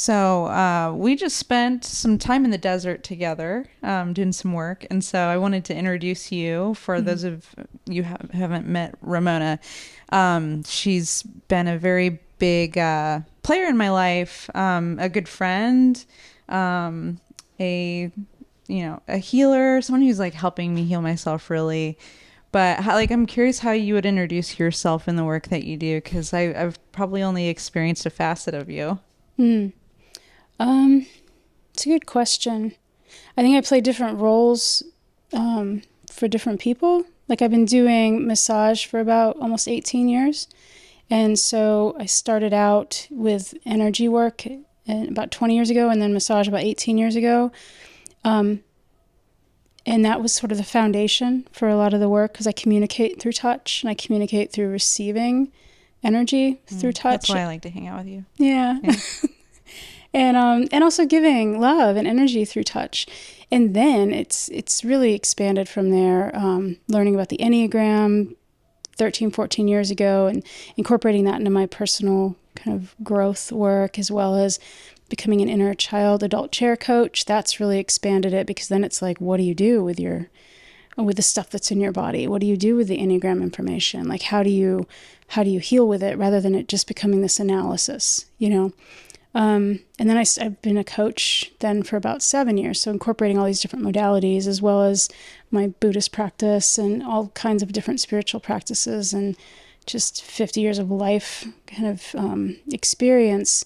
So we just spent some time in the desert together, doing some work. And so I wanted to introduce you for those of you haven't met Ramona. She's been a very big player in my life, a good friend, a healer, someone who's like helping me heal myself really. But I'm curious how you would introduce yourself in the work that you do, because I've probably only experienced a facet of you. It's a good question. I think I play different roles for different people. Like I've been doing massage for about almost 18 years. And so I started out with energy work about 20 years ago, and then massage about 18 years ago. And that was sort of the foundation for a lot of the work, because I communicate through touch and I communicate through receiving energy through touch. That's why I like to hang out with you. Yeah. And also giving love and energy through touch. And then it's really expanded from there, learning about the Enneagram 13, 14 years ago and incorporating that into my personal kind of growth work, as well as becoming an inner child adult chair coach. That's really expanded it, because then it's like, what do you do with the stuff that's in your body? What do you do with the Enneagram information? Like, how do you heal with it, rather than it just becoming this analysis, you know? And then I've been a coach then for about 7 years. So incorporating all these different modalities, as well as my Buddhist practice and all kinds of different spiritual practices, and just 50 years of life kind of experience.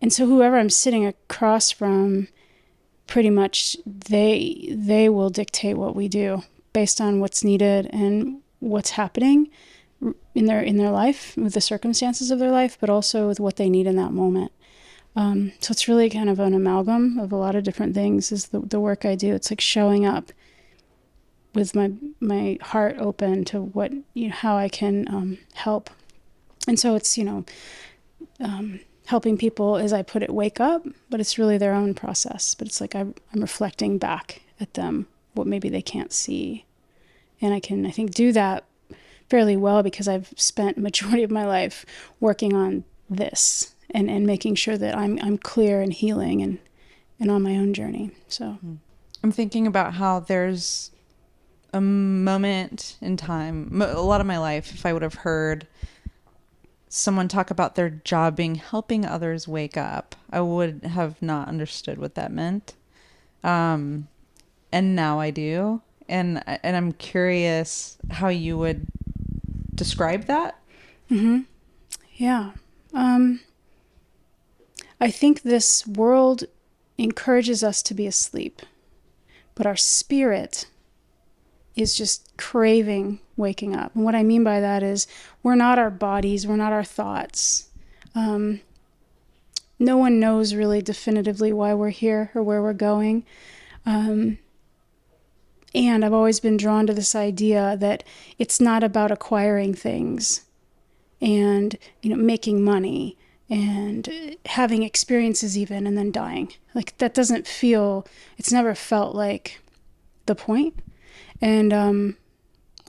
And so whoever I'm sitting across from, pretty much they will dictate what we do based on what's needed and what's happening in their life, with the circumstances of their life, but also with what they need in that moment. So it's really kind of an amalgam of a lot of different things is the work I do. It's like showing up with my heart open to what, how I can help. And so it's, helping people, as I put it, wake up, but it's really their own process. But it's like I'm reflecting back at them what maybe they can't see. And I think, do that fairly well, because I've spent a majority of my life working on this and making sure that I'm clear and healing and on my own journey. So I'm thinking about how there's a moment in time, a lot of my life, if I would have heard someone talk about their job being helping others wake up, I would have not understood what that meant. And now I do. And I'm curious how you would describe that. Mm-hmm. Yeah. I think this world encourages us to be asleep, but our spirit is just craving waking up. And what I mean by that is, we're not our bodies, we're not our thoughts. No one knows really definitively why we're here or where we're going. And I've always been drawn to this idea that it's not about acquiring things and, making money and having experiences even, and then dying. Like, that doesn't feel, it's never felt like the point. And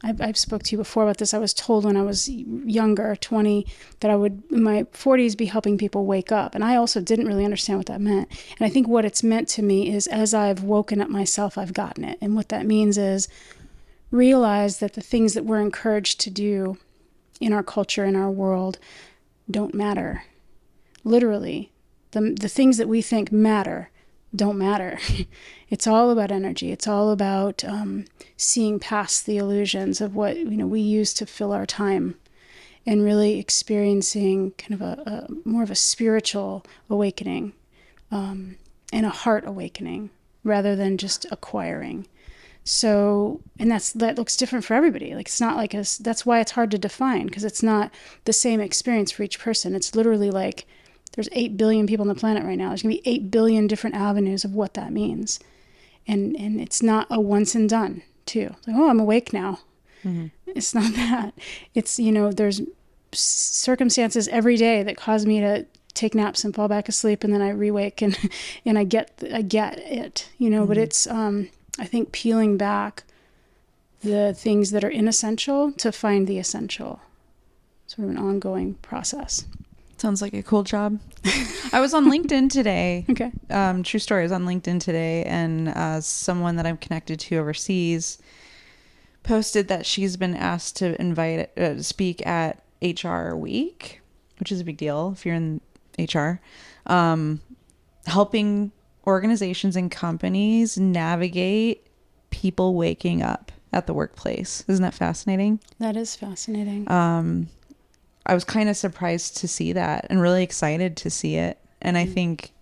I've spoke to you before about this. I was told when I was younger, 20, that I would, in my 40s, be helping people wake up. And I also didn't really understand what that meant. And I think what it's meant to me is, as I've woken up myself, I've gotten it. And what that means is realize that the things that we're encouraged to do in our culture, in our world, don't matter. Literally, the things that we think matter don't matter. It's all about energy. It's all about seeing past the illusions of what we use to fill our time, and really experiencing kind of a more of a spiritual awakening, and a heart awakening, rather than just acquiring. So, and that looks different for everybody. Like, it's not like that's why it's hard to define, because it's not the same experience for each person. It's literally like, there's 8 billion people on the planet right now. There's going to be 8 billion different avenues of what that means. And it's not a once and done, too. Like, oh, I'm awake now. Mm-hmm. It's not that. It's, there's circumstances every day that cause me to take naps and fall back asleep, and then I re-wake and I get it, mm-hmm. But it's, I think, peeling back the things that are inessential to find the essential. Sort of an ongoing process. Sounds like a cool job. I was on LinkedIn today. Okay. True story. I was on LinkedIn today, and someone that I'm connected to overseas posted that she's been asked to speak at HR Week, which is a big deal if you're in HR, helping organizations and companies navigate people waking up at the workplace. Isn't that fascinating? That is fascinating. I was kind of surprised to see that and really excited to see it. And I think,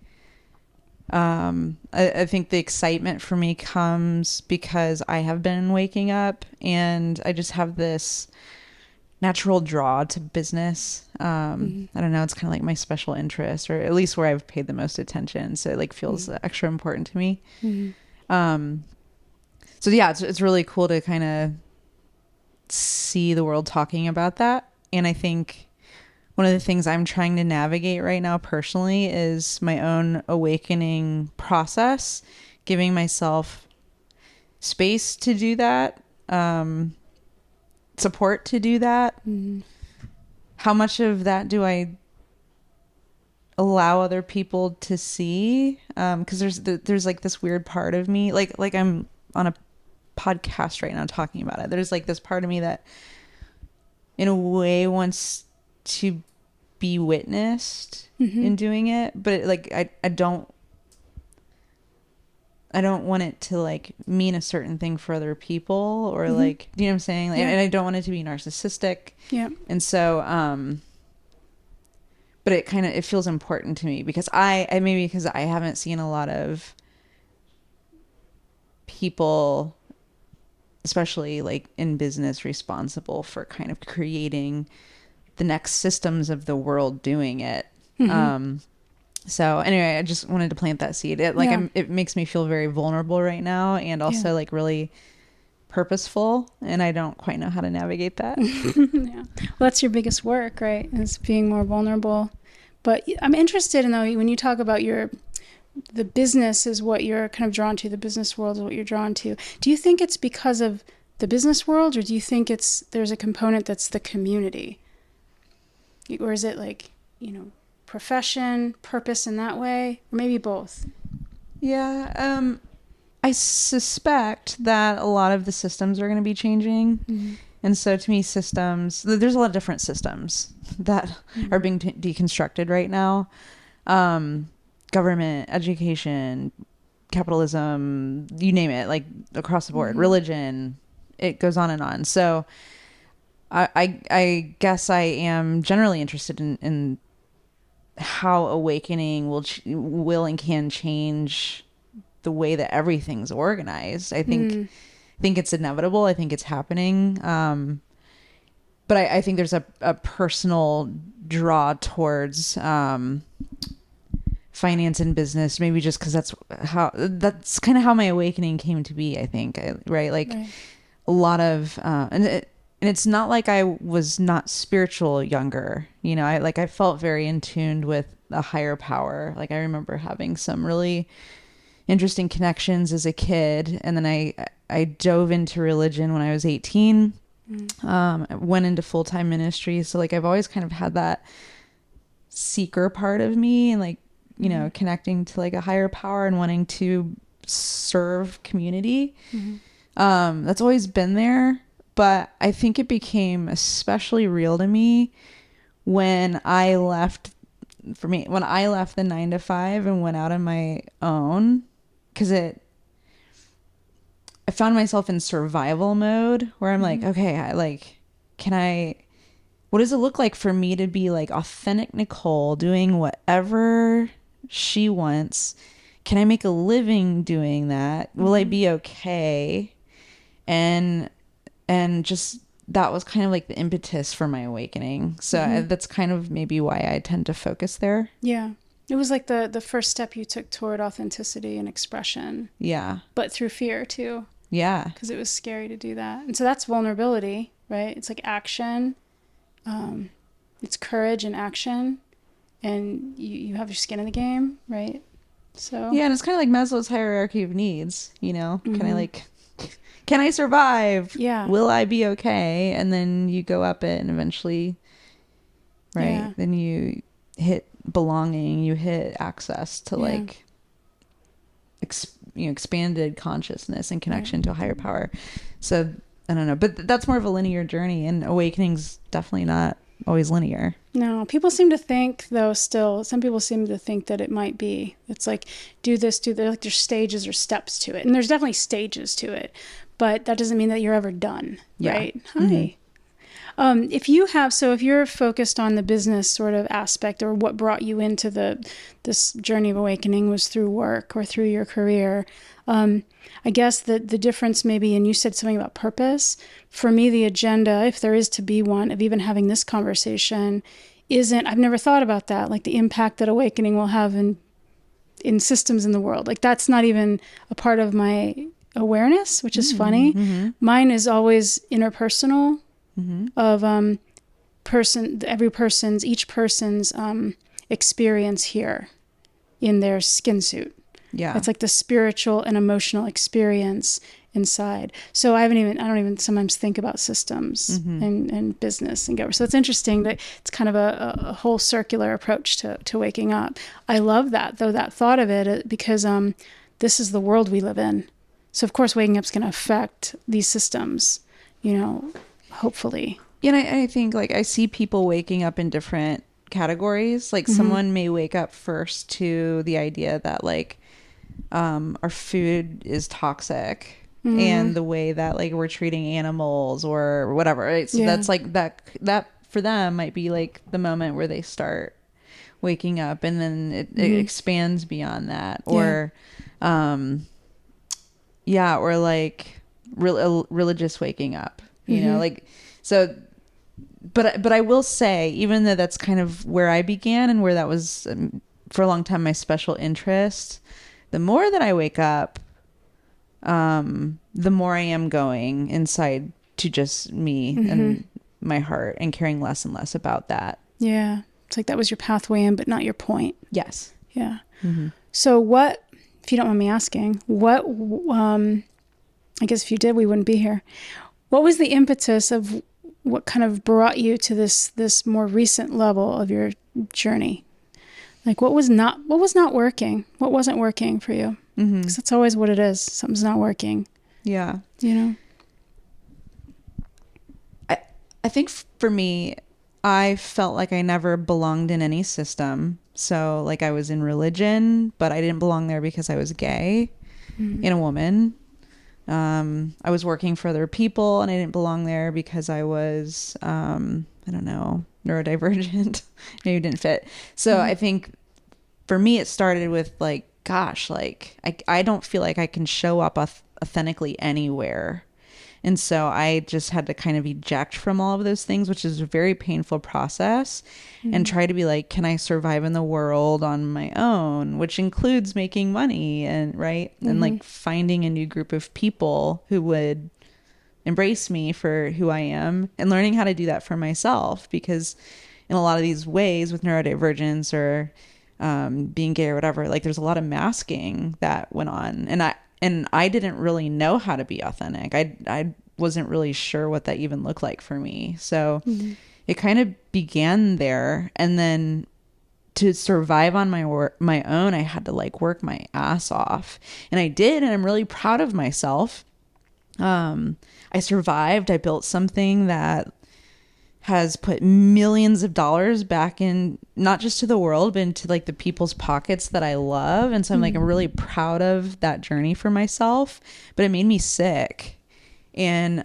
I think the excitement for me comes because I have been waking up and I just have this natural draw to business. I don't know. It's kind of like my special interest, or at least where I've paid the most attention. So it like feels extra important to me. So yeah, it's really cool to kind of see the world talking about that. And I think one of the things I'm trying to navigate right now personally is my own awakening process, giving myself space to do that, support to do that. How much of that do I allow other people to see? Because there's like this weird part of me, like I'm on a podcast right now talking about it. There's like this part of me that in a way wants to be witnessed in doing it, but like I don't want it to like mean a certain thing for other people, or like, you know what I'm saying? Like, Yeah. and I don't want it to be narcissistic. Yeah. And so but it feels important to me because I maybe because I haven't seen a lot of people, especially like in business, responsible for kind of creating the next systems of the world doing it. So anyway, I just wanted to plant that seed. It makes me feel very vulnerable right now, and also like really purposeful, and I don't quite know how to navigate that. Yeah. Well, that's your biggest work, right? Is being more vulnerable. But I'm interested in, though, when you talk about the business is what you're kind of drawn to, the business world is what you're drawn to. Do you think it's because of the business world, or do you think there's a component that's the community? Or is it like, profession, purpose in that way? Or maybe both? Yeah. I suspect that a lot of the systems are going to be changing. And so to me, there's a lot of different systems that are being deconstructed right now. Government, education, capitalism, you name it, like across the board, religion, it goes on and on. So I guess I am generally interested in how awakening will and can change the way that everything's organized. I think it's inevitable. I think it's happening. But I think there's a personal draw towards finance and business, maybe just because that's kind of how my awakening came to be, I think. Right? Like a lot of and it's not like I was not spiritual younger. I felt very in tune with a higher power. Like I remember having some really interesting connections as a kid, and then I dove into religion when I was 18. I went into full-time ministry, so like I've always kind of had that seeker part of me, and like connecting to like a higher power and wanting to serve community. That's always been there, but I think it became especially real to me when I left the 9-to-5 and went out on my own, because I found myself in survival mode where I'm like, okay, what does it look like for me to be like authentic Nicole doing whatever she wants? Can I make a living doing that? Will I be okay? And just that was kind of like the impetus for my awakening. So that's kind of maybe why I tend to focus there. Yeah. It was like the first step you took toward authenticity and expression. Yeah. But through fear too. Yeah. Because it was scary to do that. And so that's vulnerability, right? It's like action. It's courage and action. And you have your skin in the game, right? So yeah, and it's kind of like Maslow's hierarchy of needs, can I survive? Yeah. Will I be okay? And then you go up it, and eventually, right? Yeah. Then you hit belonging, you hit access to Yeah. like expanded consciousness and connection to a higher power. So I don't know, but that's more of a linear journey, and awakening's definitely not always linear. No, people seem to think, though, still, some people seem to think that it might be. It's like, do this, do that. Like there's stages or steps to it. And there's definitely stages to it. But that doesn't mean that you're ever done, Yeah. right? Hi. If you're focused on the business sort of aspect, or what brought you into this journey of awakening was through work or through your career, I guess the difference maybe, and you said something about purpose. For me, the agenda, if there is to be one, of even having this conversation, I've never thought about that, like the impact that awakening will have in systems in the world. Like that's not even a part of my awareness, which is funny. Mine is always interpersonal. Of each person's experience here in their skin suit. Yeah. It's like the spiritual and emotional experience inside. So I don't even sometimes think about systems and business and government. So it's interesting that it's kind of a whole circular approach to waking up. I love that, though, that thought of it, because this is the world we live in. So of course waking up is going to affect these systems, hopefully. Yeah, and I think like I see people waking up in different categories. Like someone may wake up first to the idea that like our food is toxic and the way that like we're treating animals or whatever, right? So that's like that for them might be like the moment where they start waking up, and then it expands beyond that, or or like religious waking up, like so. But I will say, even though that's kind of where I began and where that was for a long time my special interest, the more that I wake up, the more I am going inside to just me and my heart, and caring less and less about that. Yeah. It's like that was your pathway in, but not your point. Yes. Yeah. So what, if you don't mind me asking, I guess if you did, we wouldn't be here. What was the impetus of what kind of brought you to this more recent level of your journey? Like what was not working? What wasn't working for you? Because that's always what it is. Something's not working. Yeah. I think for me, I felt like I never belonged in any system. So like I was in religion, but I didn't belong there because I was gay and a woman. I was working for other people, and I didn't belong there because I was, I don't know, neurodivergent. Maybe didn't fit. So I think for me, it started with like, gosh, like I don't feel like I can show up authentically anywhere. And so I just had to kind of eject from all of those things, which is a very painful process, and try to be like, can I survive in the world on my own, which includes making money and and like finding a new group of people who would embrace me for who I am, and learning how to do that for myself, because in a lot of these ways with neurodivergence or being gay or whatever, like there's a lot of masking that went on, and I didn't really know how to be authentic. I wasn't really sure what that even looked like for me. So it kind of began there. And then to survive on my own, I had to like work my ass off. And I did. And I'm really proud of myself. I survived. I built something that has put millions of dollars back in, not just to the world, but into like the people's pockets that I love. And so I'm like, I'm really proud of that journey for myself, but it made me sick. And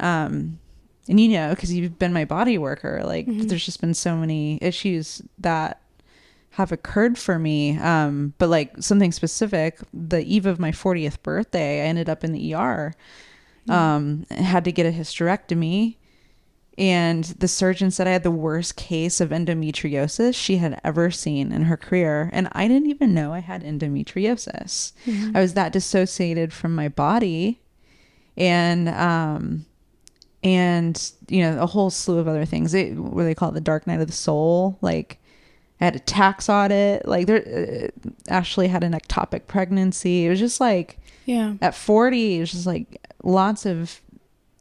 because you've been my body worker, like there's just been so many issues that have occurred for me. But like something specific, the eve of my 40th birthday, I ended up in the ER, had to get a hysterectomy. And the surgeon said I had the worst case of endometriosis she had ever seen in her career. And I didn't even know I had endometriosis. I was that dissociated from my body. And a whole slew of other things. What they call it, the dark night of the soul. Like I had a tax audit. Like Ashley had an ectopic pregnancy. It was just like, at 40, it was just like lots of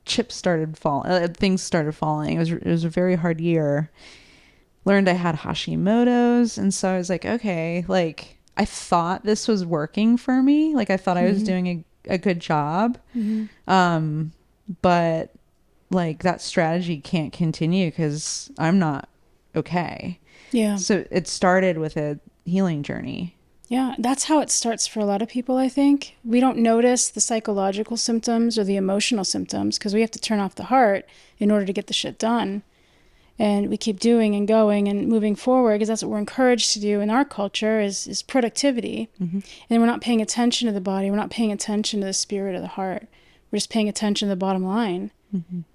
chips started falling, things started falling. It was a very hard year. learned I had Hashimoto's. And so I was like, okay, like I thought this was working for me. Like I thought I was doing a good job. But like that strategy can't continue because I'm not okay. Yeah. So it started with a healing journey. Yeah, that's how it starts for a lot of people, I think. We don't notice the psychological symptoms or the emotional symptoms because we have to turn off the heart in order to get the shit done. And we keep doing and going and moving forward because that's what we're encouraged to do in our culture is productivity. And we're not paying attention to the body. We're not paying attention to the spirit of the heart. We're just paying attention to the bottom line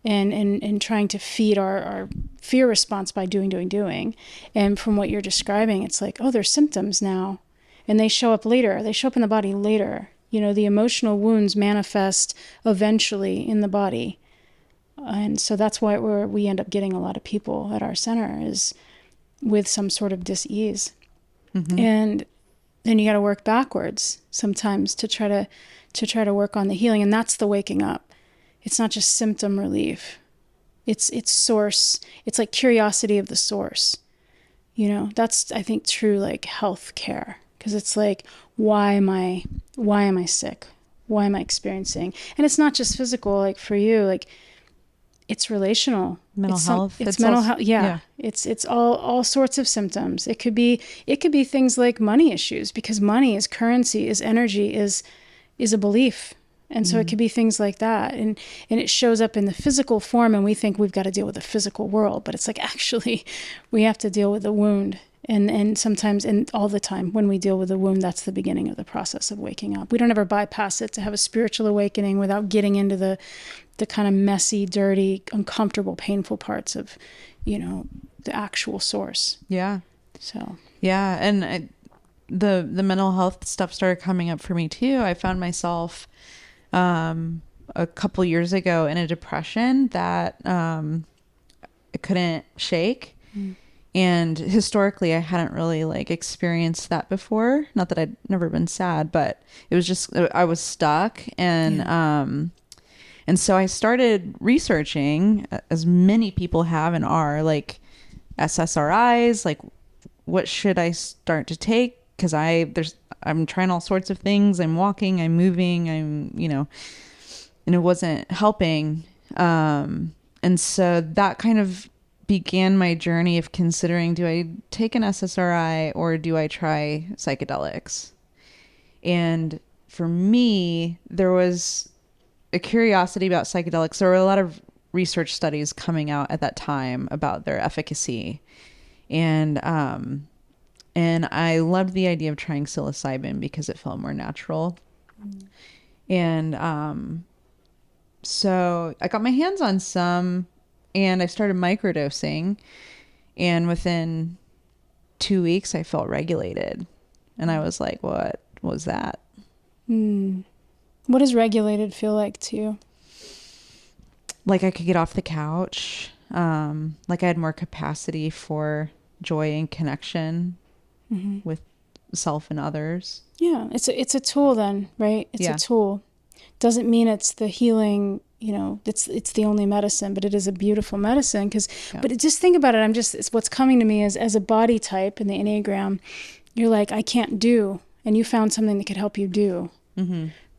and trying to feed our fear response by doing. And from what you're describing, it's like, oh, there's symptoms now. And they show up later. They show up in the body later. You know, the emotional wounds manifest eventually in the body. And so that's why we end up getting a lot of people at our center is with some sort of dis-ease. And then you got to work backwards sometimes to try to work on the healing. And that's the waking up. It's not just symptom relief. It's source. It's like curiosity of the source. You know, that's, I think, true like health care. Because it's like, why am I sick? Why am I experiencing? And it's not just physical, like for you, like it's relational. Mental health. It's mental health. Yeah. It's all sorts of symptoms. It could be things like money issues because money is currency, is energy, is a belief. And so it could be things like that. And it shows up in the physical form and we think we've got to deal with the physical world, but it's like actually we have to deal with the wound. And sometimes, and all the time, when we deal with the wound, that's the beginning of the process of waking up. We don't ever bypass it to have a spiritual awakening without getting into the kind of messy, dirty, uncomfortable, painful parts of, you know, the actual source. Yeah. So. Yeah. And the mental health stuff started coming up for me too. I found myself a couple years ago in a depression that I couldn't shake. And historically, I hadn't really like experienced that before. Not that I'd never been sad, but it was just I was stuck, and so I started researching, as many people have and are, like SSRIs, like what should I start to take? Because I'm trying all sorts of things. I'm walking, I'm moving, and it wasn't helping. And so that kind of began my journey of considering, do I take an SSRI or do I try psychedelics? And for me, there was a curiosity about psychedelics. There were a lot of research studies coming out at that time about their efficacy. And I loved the idea of trying psilocybin because it felt more natural. And so I got my hands on some and I started microdosing, and within 2 weeks I felt regulated. And I was like, what was that? What does regulated feel like to you? Like I could get off the couch. Like I had more capacity for joy and connection with self and others. Yeah, it's a tool then, right? It's a tool. Doesn't mean it's the healing, you know, it's the only medicine, but it is a beautiful medicine but just think about it. It's what's coming to me is as a body type in the Enneagram, you're like, I can't do, and you found something that could help you do.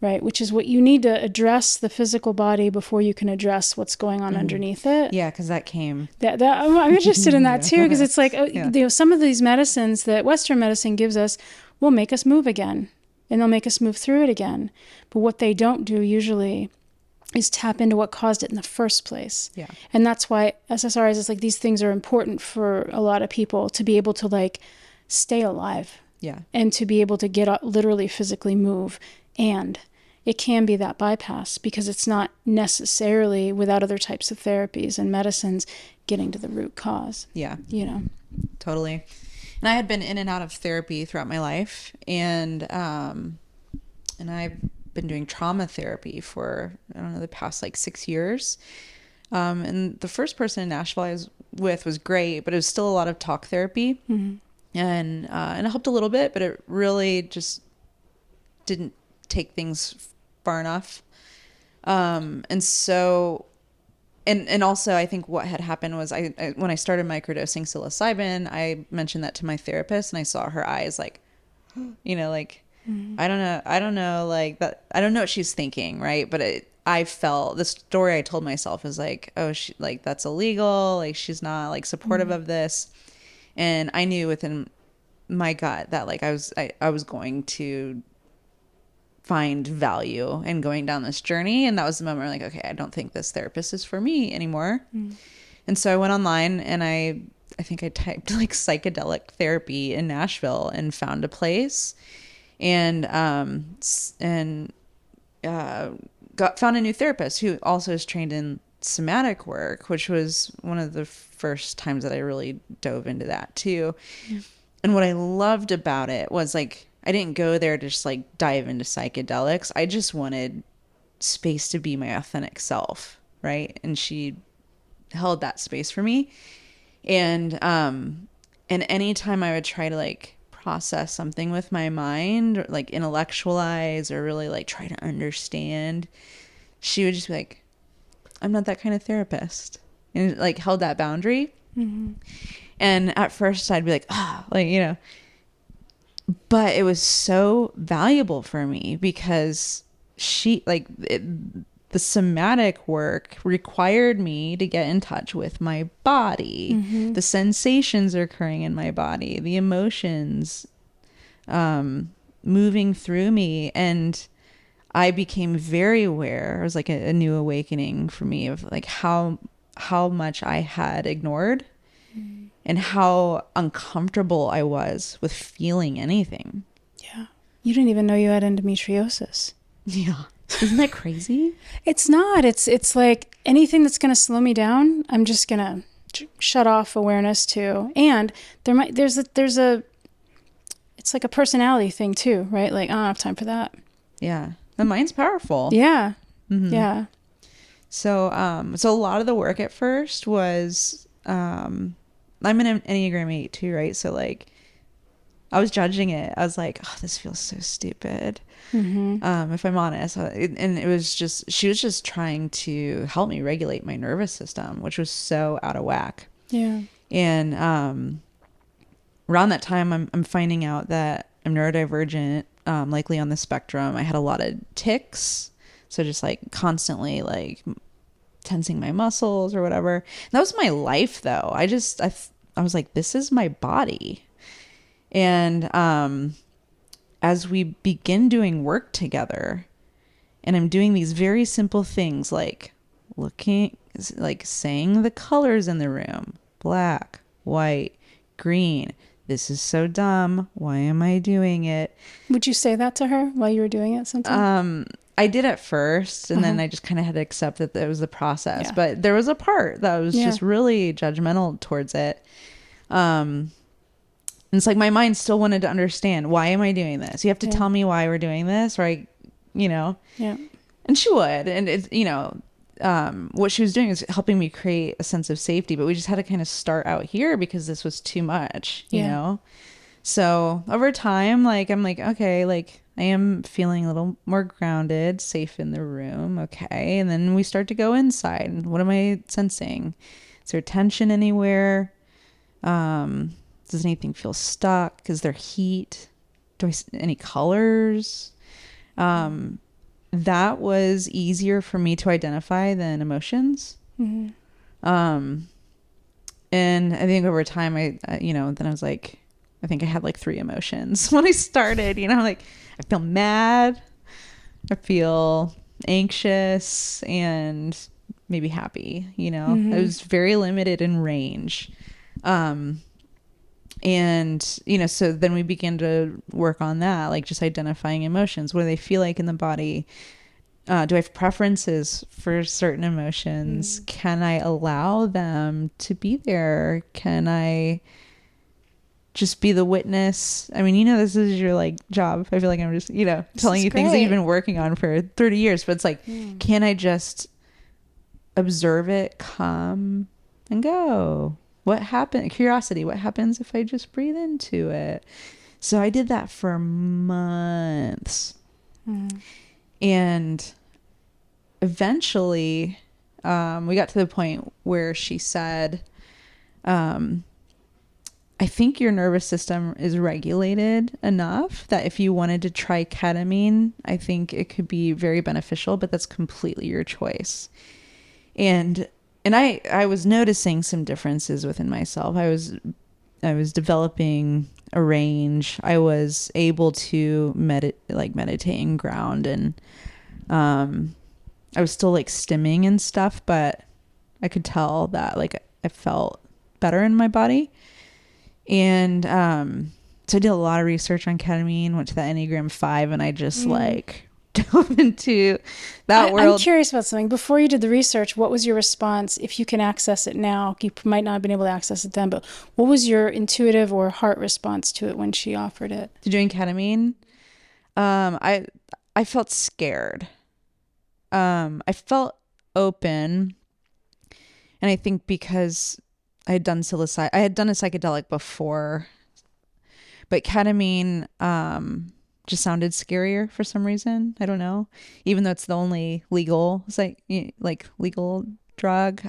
Right? Which is what you need to address the physical body before you can address what's going on underneath it. Yeah, because that came. That I'm interested in that too, because it's like, you know, some of these medicines that Western medicine gives us will make us move again, and they'll make us move through it again. But what they don't do usually is tap into what caused it in the first place. Yeah. And that's why SSRIs is like, these things are important for a lot of people to be able to like stay alive. Yeah. And to be able to get up, literally physically move. And it can be that bypass because it's not necessarily, without other types of therapies and medicines, getting to the root cause. Yeah. You know? Totally. And I had been in and out of therapy throughout my life. And I've been doing trauma therapy for, I don't know, the past like 6 years. And the first person in Nashville I was with was great, but it was still a lot of talk therapy. And it helped a little bit, but it really just didn't take things far enough. And and also I think what had happened was I when I started microdosing psilocybin, I mentioned that to my therapist, and I saw her eyes like, like, I don't know, like that, I don't know what she's thinking, right? But I felt the story I told myself was like, oh, she, like, that's illegal, like she's not like supportive of this, and I knew within my gut that like I was going to find value in going down this journey, and that was the moment where like, okay, I don't think this therapist is for me anymore. And so I went online and I think I typed like psychedelic therapy in Nashville and found a place, and found a new therapist who also is trained in somatic work, which was one of the first times that I really dove into that too. And what I loved about it was like, I didn't go there to just like dive into psychedelics. I just wanted space to be my authentic self, right? And she held that space for me. And anytime I would try to like process something with my mind, or like intellectualize or really like try to understand, she would just be like, I'm not that kind of therapist. And like held that boundary. And at first I'd be like, like, but it was so valuable for me because the somatic work required me to get in touch with my body, the sensations occurring in my body, the emotions moving through me. And I became very aware. It was like a new awakening for me of like how much I had ignored and how uncomfortable I was with feeling anything. Yeah. You didn't even know you had endometriosis. Yeah. Isn't that crazy? It's not. It's like anything that's going to slow me down, I'm just going to shut off awareness to. And there's a it's like a personality thing too, right? Like, I don't have time for that. Yeah. The mind's powerful. Yeah. Yeah. So a lot of the work at first was I'm an Enneagram 8 too, right? So like I was judging it. I was like, oh, this feels so stupid. If I'm honest. And it was just, she was just trying to help me regulate my nervous system, which was so out of whack. Yeah. And around that time, I'm finding out that I'm neurodivergent, likely on the spectrum. I had a lot of tics. So just like constantly like tensing my muscles or whatever. And that was my life though. I was like, this is my body. And as we begin doing work together, and I'm doing these very simple things like saying the colors in the room, black, white, green. This is so dumb. Why am I doing it? Would you say that to her while you were doing it sometimes? I did at first, and then I just kind of had to accept that it was the process. Yeah. But there was a part that was just really judgmental towards it. And it's like my mind still wanted to understand, why am I doing this? You have to tell me why we're doing this, right? Yeah. And she would. And it's, what she was doing is helping me create a sense of safety, but we just had to kind of start out here because this was too much, you know? So over time, like, I'm like, okay, like I am feeling a little more grounded, safe in the room. Okay. And then we start to go inside. And what am I sensing? Is there tension anywhere? Does anything feel stuck? Is there heat? Do I see any colors? That was easier for me to identify than emotions. And I think over time, then I was like, I think I had like 3 emotions when I started, like I feel mad, I feel anxious, and maybe happy, I was very limited in range. And, so then we began to work on that, like just identifying emotions. What do they feel like in the body? Do I have preferences for certain emotions? Can I allow them to be there? Can I just be the witness? I mean, this is your like job. I feel like I'm just, telling you things that you've been working on for 30 years, but it's like, can I just observe it, come and go? What happened? Curiosity. What happens if I just breathe into it? So I did that for months. And eventually We got to the point where she said, I think your nervous system is regulated enough that if you wanted to try ketamine, I think it could be very beneficial, but that's completely your choice. And I was noticing some differences within myself. I was developing a range. I was able to meditate and ground, and I was still like stimming and stuff, but I could tell that like I felt better in my body. And so I did a lot of research on ketamine, went to the Enneagram 5, and I just like dove into that world. I'm curious about something. Before you did the research, what was your response? If you can access it now, you might not have been able to access it then, but what was your intuitive or heart response to it when she offered it? To doing ketamine, I felt scared. I felt open, and I think because I had done a psychedelic before, but ketamine just sounded scarier for some reason. I don't know. Even though it's the only legal legal drug,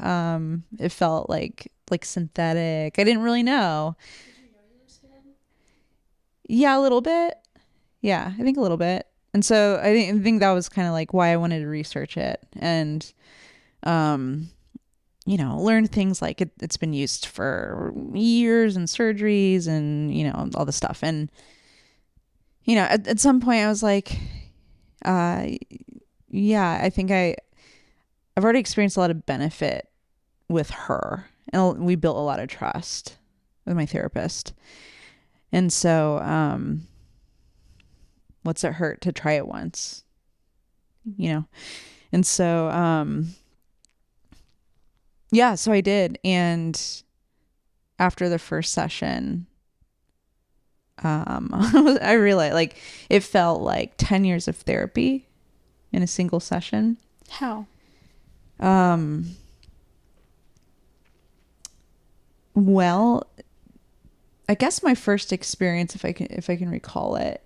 it felt like synthetic. I didn't really know. Yeah, a little bit. Yeah, I think a little bit. And so I think that was kind of like why I wanted to research it and learn things like it's been used for years and surgeries and, all the stuff. And, at some point I was like, yeah, I think I've already experienced a lot of benefit with her. And we built a lot of trust with my therapist. And so, what's it hurt to try it once? And so, yeah, so I did. And after the first session, I realized like it felt like 10 years of therapy in a single session. How? Well, I guess my first experience, if I can recall it,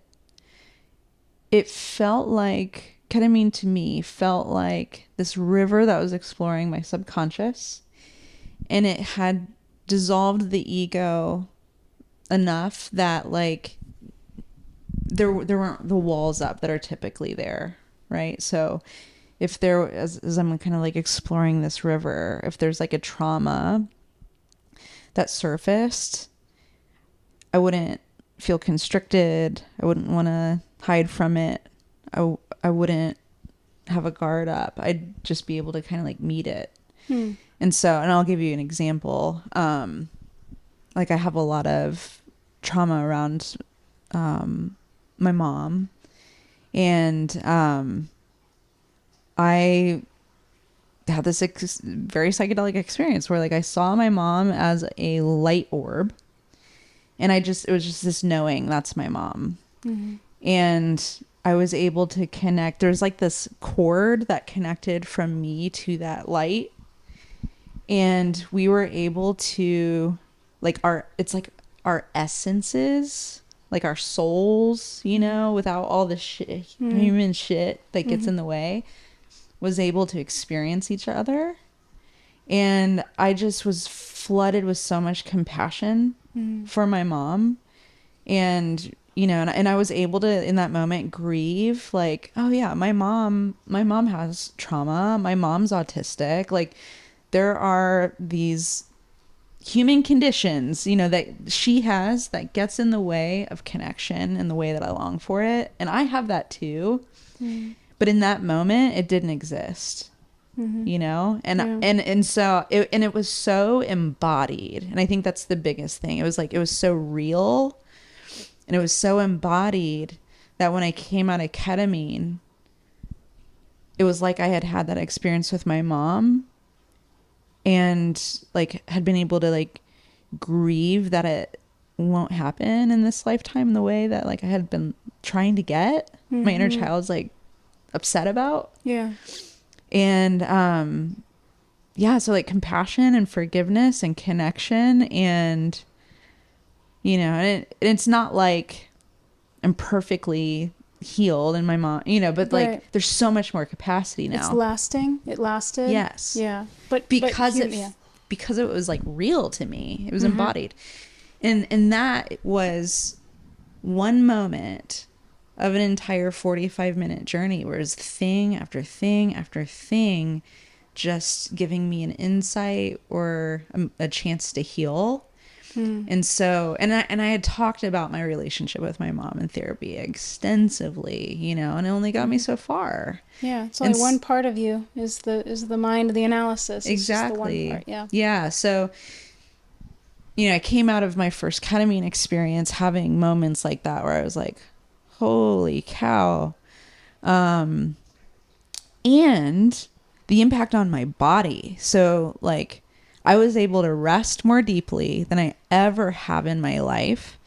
it felt like ketamine to me felt like this river that was exploring my subconscious, and it had dissolved the ego enough that like there weren't the walls up that are typically there, right? So if there, as I'm kind of like exploring this river, if there's like a trauma that surfaced, I wouldn't feel constricted. I wouldn't want to hide from it. I wouldn't have a guard up. I'd just be able to kind of like meet it. And I'll give you an example. Like I have a lot of trauma around my mom, and I had this very psychedelic experience where like I saw my mom as a light orb, and it was just this knowing that's my mom. And I was able to connect. There's like this cord that connected from me to that light, and we were able to like it's like our essences, like our souls, without all the human shit that gets in the way, was able to experience each other. And I just was flooded with so much compassion for my mom. And, and I was able to, in that moment, grieve like, oh yeah, my mom has trauma. My mom's autistic. Like there are these human conditions, that she has that gets in the way of connection in the way that I long for it. And I have that too. But in that moment, it didn't exist. And so it was so embodied. And I think that's the biggest thing. It was like, it was so real and it was so embodied that when I came out of ketamine, it was like I had that experience with my mom and like had been able to like grieve that it won't happen in this lifetime in the way that like I had been trying to get my inner child's like upset about. Yeah. And so like compassion and forgiveness and connection, and and it's not like I'm perfectly healed and my mom, but Right. like there's so much more capacity now. It's lasting. It lasted. Yes. Yeah. But Because yeah. because it was like real to me. It was embodied. And that was one moment of an entire 45-minute journey where it's thing after thing after thing just giving me an insight or a chance to heal. And so, and I had talked about my relationship with my mom in therapy extensively, and it only got me so far. Yeah, it's only one part of you is the mind, the analysis. It's Exactly. just the one part. Yeah. Yeah. So, I came out of my first ketamine experience having moments like that where I was like, holy cow. And the impact on my body. So like I was able to rest more deeply than I ever have in my life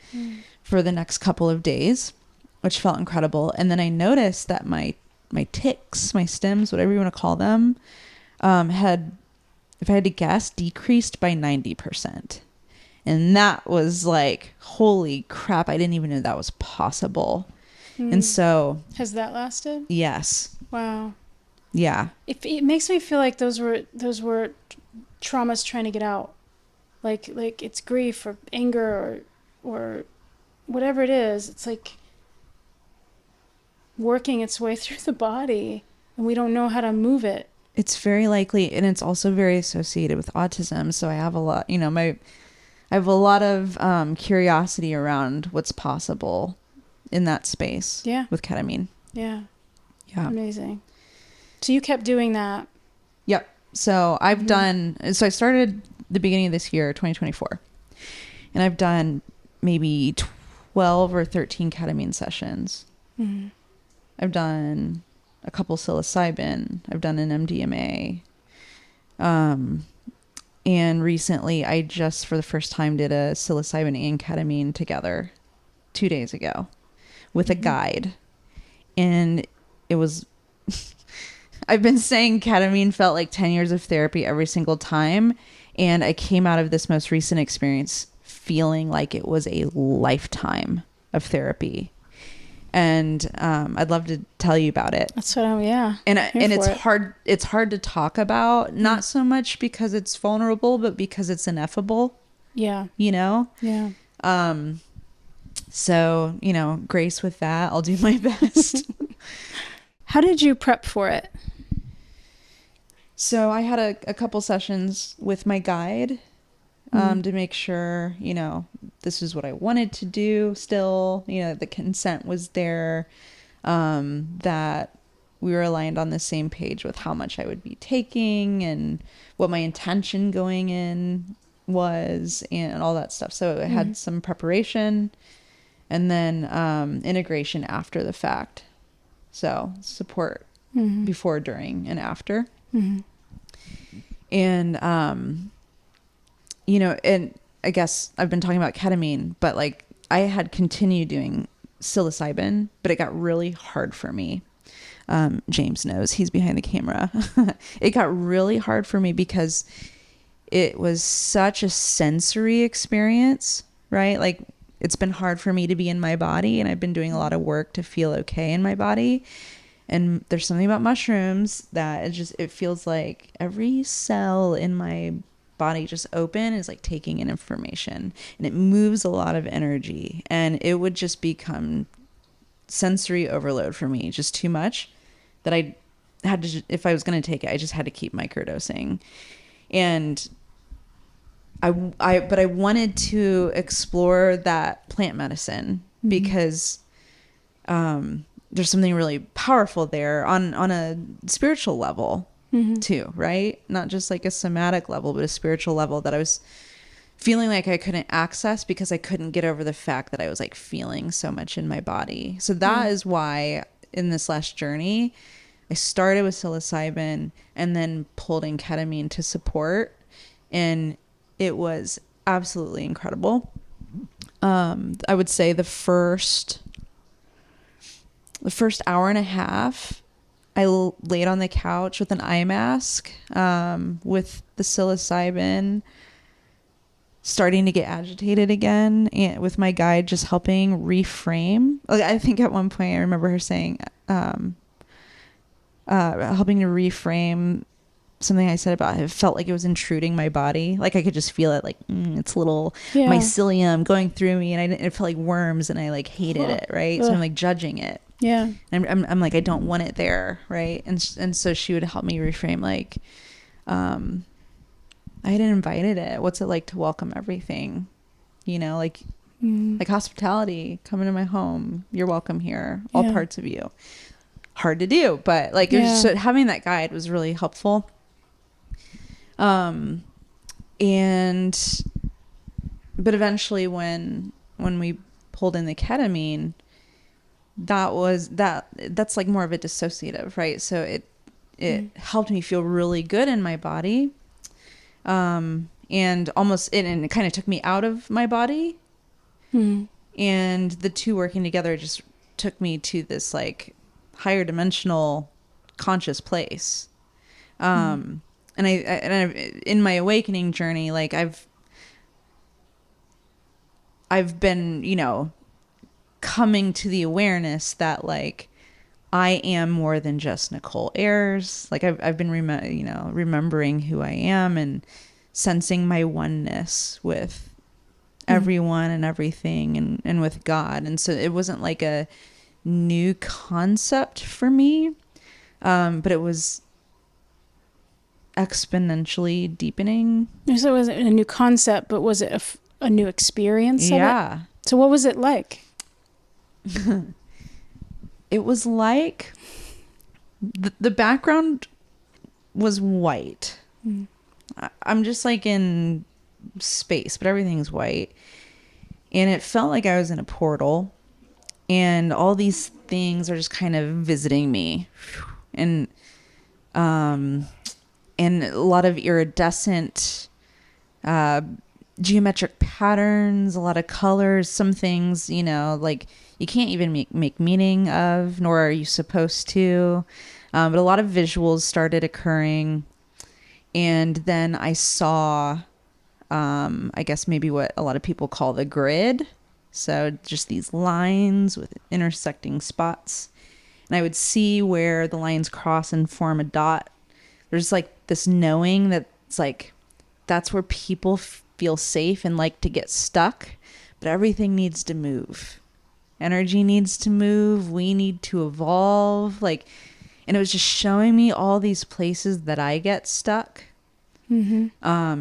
for the next couple of days, which felt incredible. And then I noticed that my tics, my stims, whatever you want to call them, had, if I had to guess, decreased by 90%. And that was like, holy crap, I didn't even know that was possible. And so... Has that lasted? Yes. Wow. Yeah. It makes me feel like those were traumas trying to get out. Like it's grief or anger or whatever it is. It's like working its way through the body and we don't know how to move it. It's very likely, and it's also very associated with autism. So I have a lot, I have a lot of curiosity around what's possible in that space. Yeah. With ketamine. Yeah. Yeah. Amazing. So you kept doing that. Yep. So I've so I started the beginning of this year, 2024, and I've done maybe 12 or 13 ketamine sessions. I've done a couple psilocybin. I've done an MDMA. And recently I just, for the first time, did a psilocybin and ketamine together 2 days ago with a guide. And it was, I've been saying ketamine felt like 10 years of therapy every single time. And I came out of this most recent experience feeling like it was a lifetime of therapy. And I'd love to tell you about it. That's what yeah. And it's hard to talk about, not so much because it's vulnerable, but because it's ineffable. Yeah. Yeah. So, grace with that. I'll do my best. How did you prep for it? So I had a couple sessions with my guide to make sure, this is what I wanted to do still. The consent was there, that we were aligned on the same page with how much I would be taking and what my intention going in was and all that stuff. So I had some preparation and then integration after the fact. So support before, during, and after. And, and I guess I've been talking about ketamine, but like I had continued doing psilocybin, but it got really hard for me. James knows, he's behind the camera. It got really hard for me because it was such a sensory experience, right? Like it's been hard for me to be in my body, and I've been doing a lot of work to feel okay in my body. And there's something about mushrooms that it feels like every cell in my body just open is like taking in information, and it moves a lot of energy, and it would just become sensory overload for me, just too much that I had to, if I was going to take it, I just had to keep microdosing. And but I wanted to explore that plant medicine because, there's something really powerful there on a spiritual level too, right? Not just like a somatic level, but a spiritual level that I was feeling like I couldn't access because I couldn't get over the fact that I was like feeling so much in my body. So that is why in this last journey, I started with psilocybin and then pulled in ketamine to support. And it was absolutely incredible. I would say the first hour and a half, I laid on the couch with an eye mask, with the psilocybin starting to get agitated again, and with my guide just helping reframe. Like, I think at one point I remember her saying, helping to reframe something I said about it felt like it was intruding my body. Like I could just feel it, like it's a little Yeah. mycelium going through me, and it felt like worms, and I like hated it, right? So I'm like judging it. Yeah. I'm like, I don't want it there, right? And so she would help me reframe, like, I hadn't invited it. What's it like to welcome everything? You know, like hospitality, come into my home. You're welcome here. All Yeah. parts of you. Hard to do, but like it was just, having that guide was really helpful. And but eventually when we pulled in the ketamine, that's like more of a dissociative, right? So it helped me feel really good in my body. And it kind of took me out of my body. And the two working together just took me to this like higher dimensional conscious place. And I've in my awakening journey, like I've been, you know, coming to the awareness that like I am more than just Nicole Ayres. Like I've been remembering who I am and sensing my oneness with everyone and everything, and with God. And so it wasn't like a new concept for me, but it was exponentially deepening. So it wasn't a new concept, but was it a new experience of it? So what was it like? It was like the background was white. I'm just like in space, but everything's white. And it felt like I was in a portal, and all these things are just kind of visiting me. And a lot of iridescent geometric patterns, a lot of colors, some things, you know, like you can't even make meaning of, nor are you supposed to. But a lot of visuals started occurring. And then I saw, I guess maybe what a lot of people call the grid. So just these lines with intersecting spots. And I would see where the lines cross and form a dot. There's like this knowing that's like, that's where people feel safe and like to get stuck. But everything needs to move. Energy needs to move. We need to evolve. Like, and it was just showing me all these places that I get stuck. In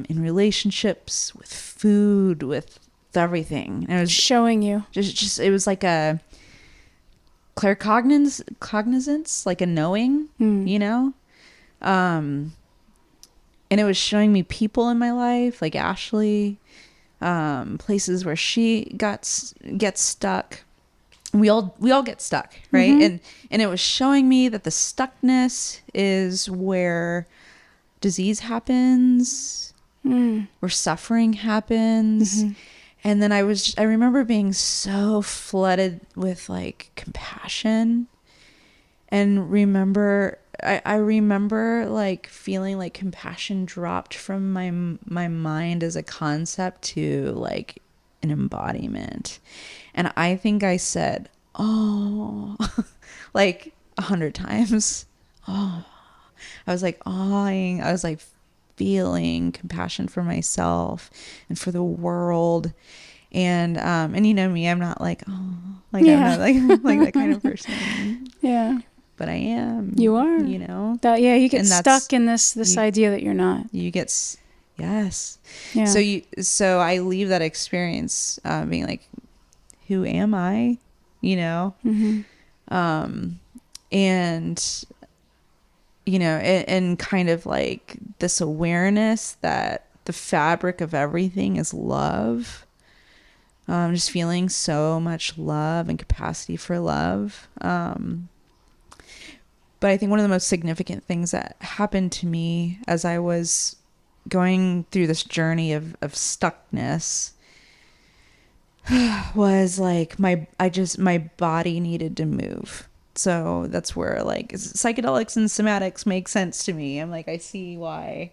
relationships, with food, with everything. And it was showing you. Just it was like a claircognizance, like a knowing, you know? And it was showing me people in my life, like Ashley, places where she gets stuck. We all get stuck, right? And it was showing me that the stuckness is where disease happens, where suffering happens. And then I remember being so flooded with like compassion, and I remember like feeling like compassion dropped from my mind as a concept to like an embodiment. And I think I said, oh, like 100 times. Oh, I was like awing. I was like feeling compassion for myself and for the world. And you know me, I'm not like, oh, like I'm not like that kind of person. Yeah. But I am. You are. You know? That you get stuck in this idea that you're not. You get yes. Yeah. So I leave that experience being like, who am I? You know? And you know, and kind of like this awareness that the fabric of everything is love. Just feeling so much love and capacity for love. But I think one of the most significant things that happened to me as I was going through this journey of stuckness was like my body needed to move. So that's where like psychedelics and somatics make sense to me. I'm like, I see why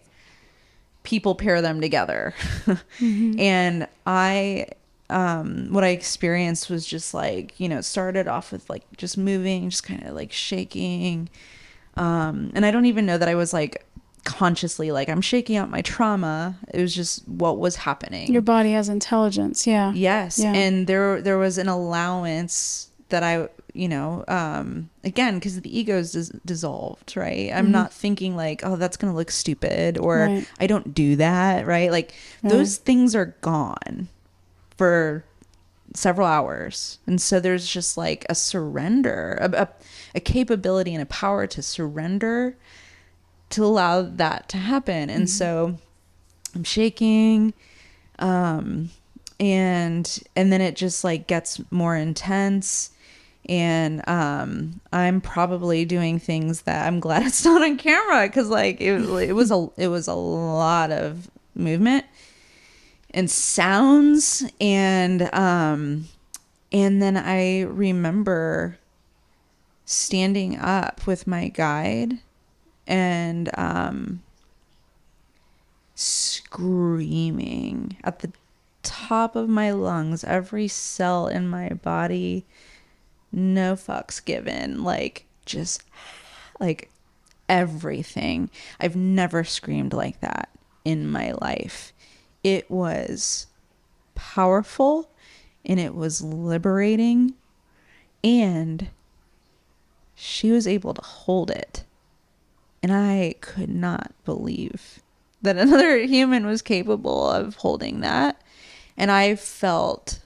people pair them together. Mm-hmm. And what I experienced was just like, you know, it started off with like just moving, just kind of like shaking. And I don't even know that I was like consciously like I'm shaking out my trauma. It was just what was Your happening. body has intelligence. Yeah. Yes, Yeah. and there was an allowance that I, you know, again, because the ego is dissolved, right? I'm Mm-hmm. not thinking like, oh, that's gonna look stupid, or Right. I don't do that, right? Like Right. those things are gone for several hours, and so there's just like a surrender, a capability and a power to surrender to allow that to happen. And Mm-hmm. so I'm shaking, um and then it just like gets more intense, and I'm probably doing things that I'm glad it's not on camera, because like it was a lot of movement and sounds, and then I remember standing up with my guide and screaming at the top of my lungs, every cell in my body, no fucks given, like just like everything. I've never screamed like that in my life. It was powerful and it was liberating, and she was able to hold it. And I could not believe that another human was capable of holding that. And I felt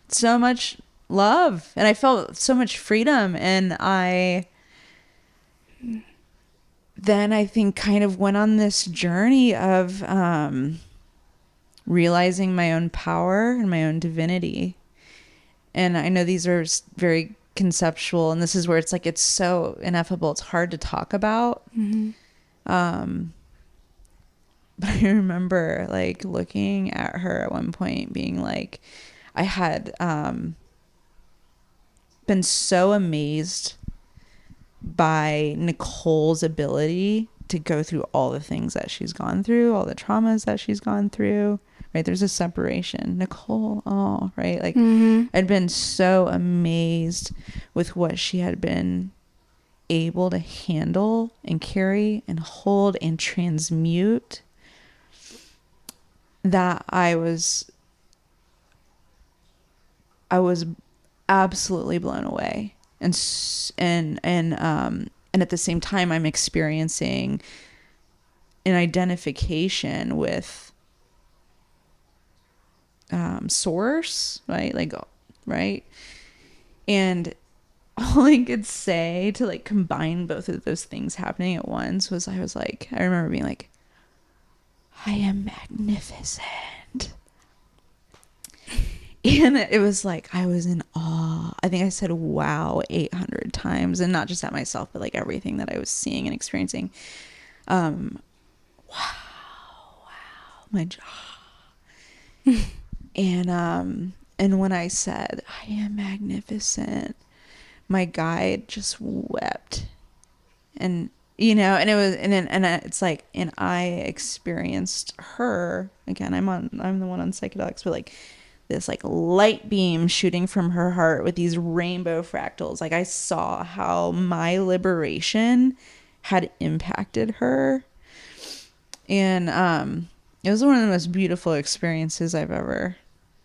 so much love, and I felt so much freedom. And I think kind of went on this journey of realizing my own power and my own divinity. And I know these are very conceptual, and this is where it's like it's so ineffable, it's hard to talk about. Mm-hmm. But I remember like looking at her at one point being like, I had been so amazed by Nicole's ability to go through all the things that she's gone through, all the traumas that she's gone through, right? There's a separation. Nicole, oh, right? Like Mm-hmm. I'd been so amazed with what she had been able to handle and carry and hold and transmute, that I was absolutely blown away. And at the same time I'm experiencing an identification with source, right? Like, right? And all I could say to like combine both of those things happening at once was I was like, I remember being like, I am magnificent. And it was like I was in awe. I think I said wow 800 times, and not just at myself, but like everything that I was seeing and experiencing. Wow, my jaw. And when I said I am magnificent, my guide just wept. And you know, and it was, and it's like, and I experienced her again. I'm the one on psychedelics, but like this like light beam shooting from her heart with these rainbow fractals. Like I saw how my liberation had impacted her. And it was one of the most beautiful experiences I've ever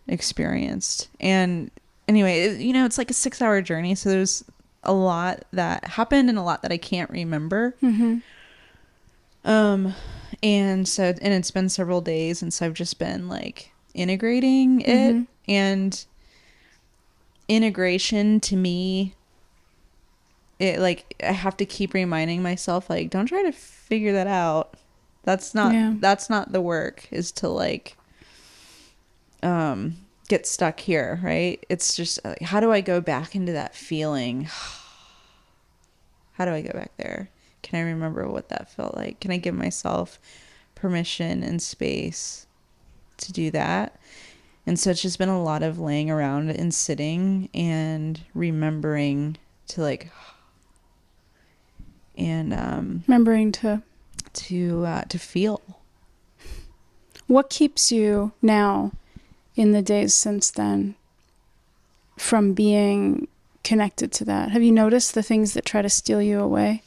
experienced. And anyway, you know, it's like a 6-hour journey, so there's a lot that happened and a lot that I can't remember. Mm-hmm. And it's been several days, and so I've just been like integrating it. Mm-hmm. And integration to me, it like I have to keep reminding myself like, don't try to figure that out. That's not the work, is to like get stuck here, right? It's just how do I go back into that feeling? How do I go back there? Can I remember what that felt like? Can I give myself permission and space to do that? And so it's just been a lot of laying around and sitting and remembering to like, and Remembering to to feel. What keeps you now, in the days since then, from being connected to that? Have you noticed the things that try to steal you away?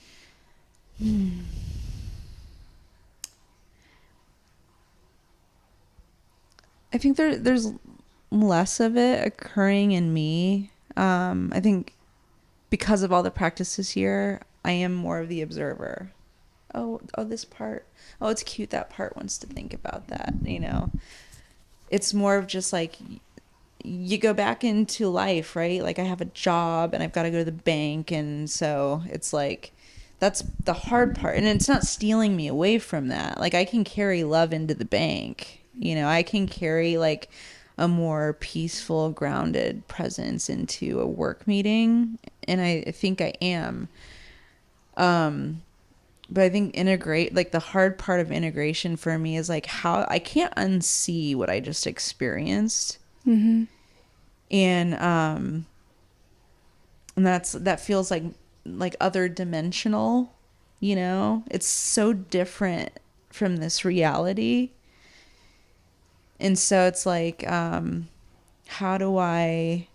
I think there's less of it occurring in me. I think because of all the practice this year, I am more of the observer. Oh, this part. Oh, it's cute. That part wants to think about that. It's more of just like you go back into life, right? Like I have a job and I've got to go to the bank, and so it's like that's the hard part, and it's not stealing me away from that. Like I can carry love into the bank. I can carry like a more peaceful, grounded presence into a work meeting, and I think I am. But I think like the hard part of integration for me is like how I can't unsee what I just experienced. Mm-hmm. And that feels like other dimensional, it's so different from this reality. And so it's like, how do I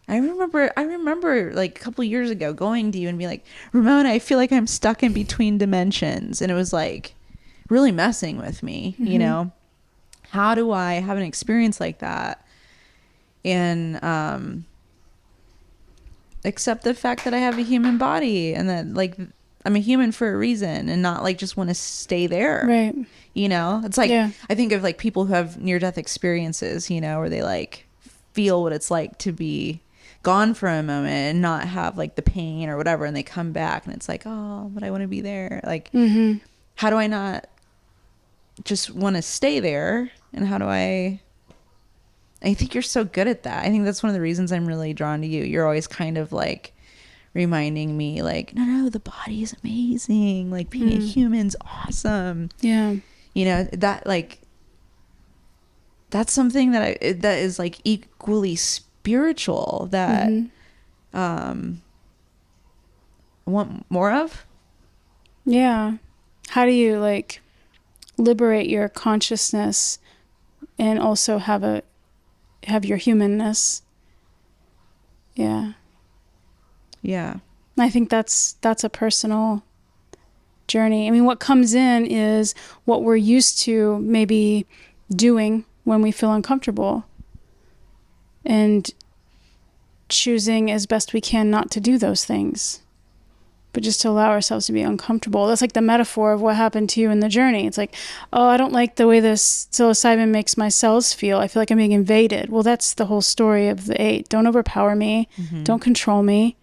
remember like a couple years ago going to you and be like, Ramona, I feel like I'm stuck in between dimensions. And it was like really messing with me, Mm-hmm. How do I have an experience like that? And accept the fact that I have a human body and that like I'm a human for a reason and not like just want to stay there. Right. It's like, Yeah. I think of like people who have near-death experiences, where they like feel what it's like to be gone for a moment and not have like the pain or whatever, and they come back and it's like, oh, but I want to be there. Like, Mm-hmm. how do I not just want to stay there? And how do I think you're so good at that. I think that's one of the reasons I'm really drawn to you. You're always kind of like reminding me like, no, the body is amazing. Like being a human's awesome. Yeah. That like, that's something that is like equally spiritual that I want more of. Yeah. How do you like liberate your consciousness and also have your humanness? Yeah. Yeah. I think that's a personal journey. I mean, what comes in is what we're used to maybe doing when we feel uncomfortable, and choosing as best we can not to do those things, but just to allow ourselves to be uncomfortable. That's like the metaphor of what happened to you in the journey. It's like, oh, I don't like the way this psilocybin makes my cells feel. I feel like I'm being invaded. Well, that's the whole story of the 8. Don't overpower me. Don't control me.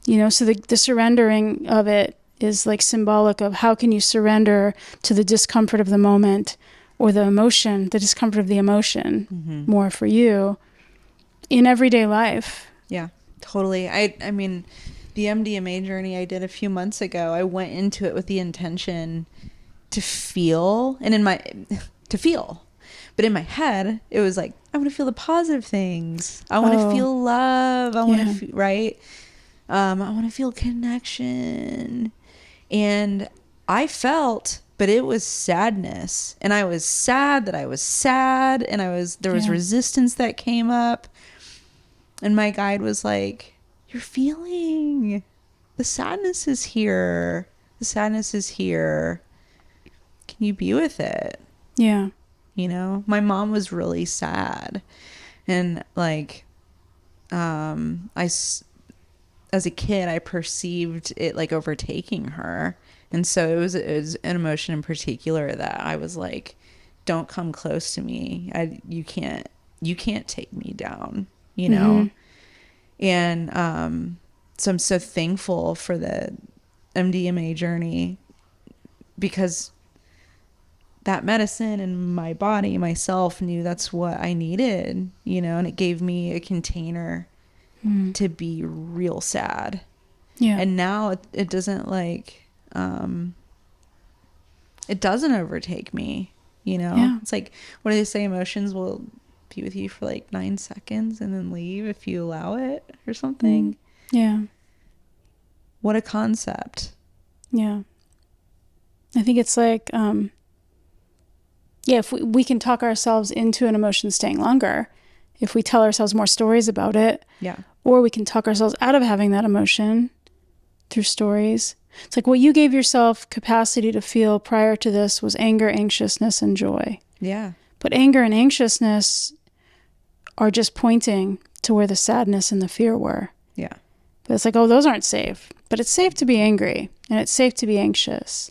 So the surrendering of it is like symbolic of how can you surrender to the discomfort of the moment, or the discomfort of the emotion, more for you in everyday life. Yeah, totally. I mean, the MDMA journey I did a few months ago, I went into it with the intention to feel, and to feel. But in my head, it was like, I want to feel the positive things. I want to feel love. I want to feel, right? I want to feel connection. And I felt, but it was sadness. And I was sad that I was sad. And there was resistance that came up. And my guide was like, you're feeling, the sadness is here. The sadness is here. Can you be with it? Yeah. My mom was really sad. And like, as a kid, I perceived it like overtaking her. And so it was an emotion in particular that I was like, don't come close to me. You can't take me down, And so I'm so thankful for the MDMA journey, because that medicine and my body, myself, knew that's what I needed, and it gave me a container to be real sad. Yeah. And now it doesn't like, it doesn't overtake me, Yeah. It's like, what do they say? Emotions will be with you for like 9 seconds and then leave if you allow it, or something. Yeah. What a concept. Yeah. I think it's like, yeah, if we can talk ourselves into an emotion staying longer, if we tell ourselves more stories about it, Yeah. or we can talk ourselves out of having that emotion through stories. It's like what you gave yourself capacity to feel prior to this was anger, anxiousness, and joy. Yeah. But anger and anxiousness are just pointing to where the sadness and the fear were. Yeah. But it's like, oh, those aren't safe. But it's safe to be angry and it's safe to be anxious.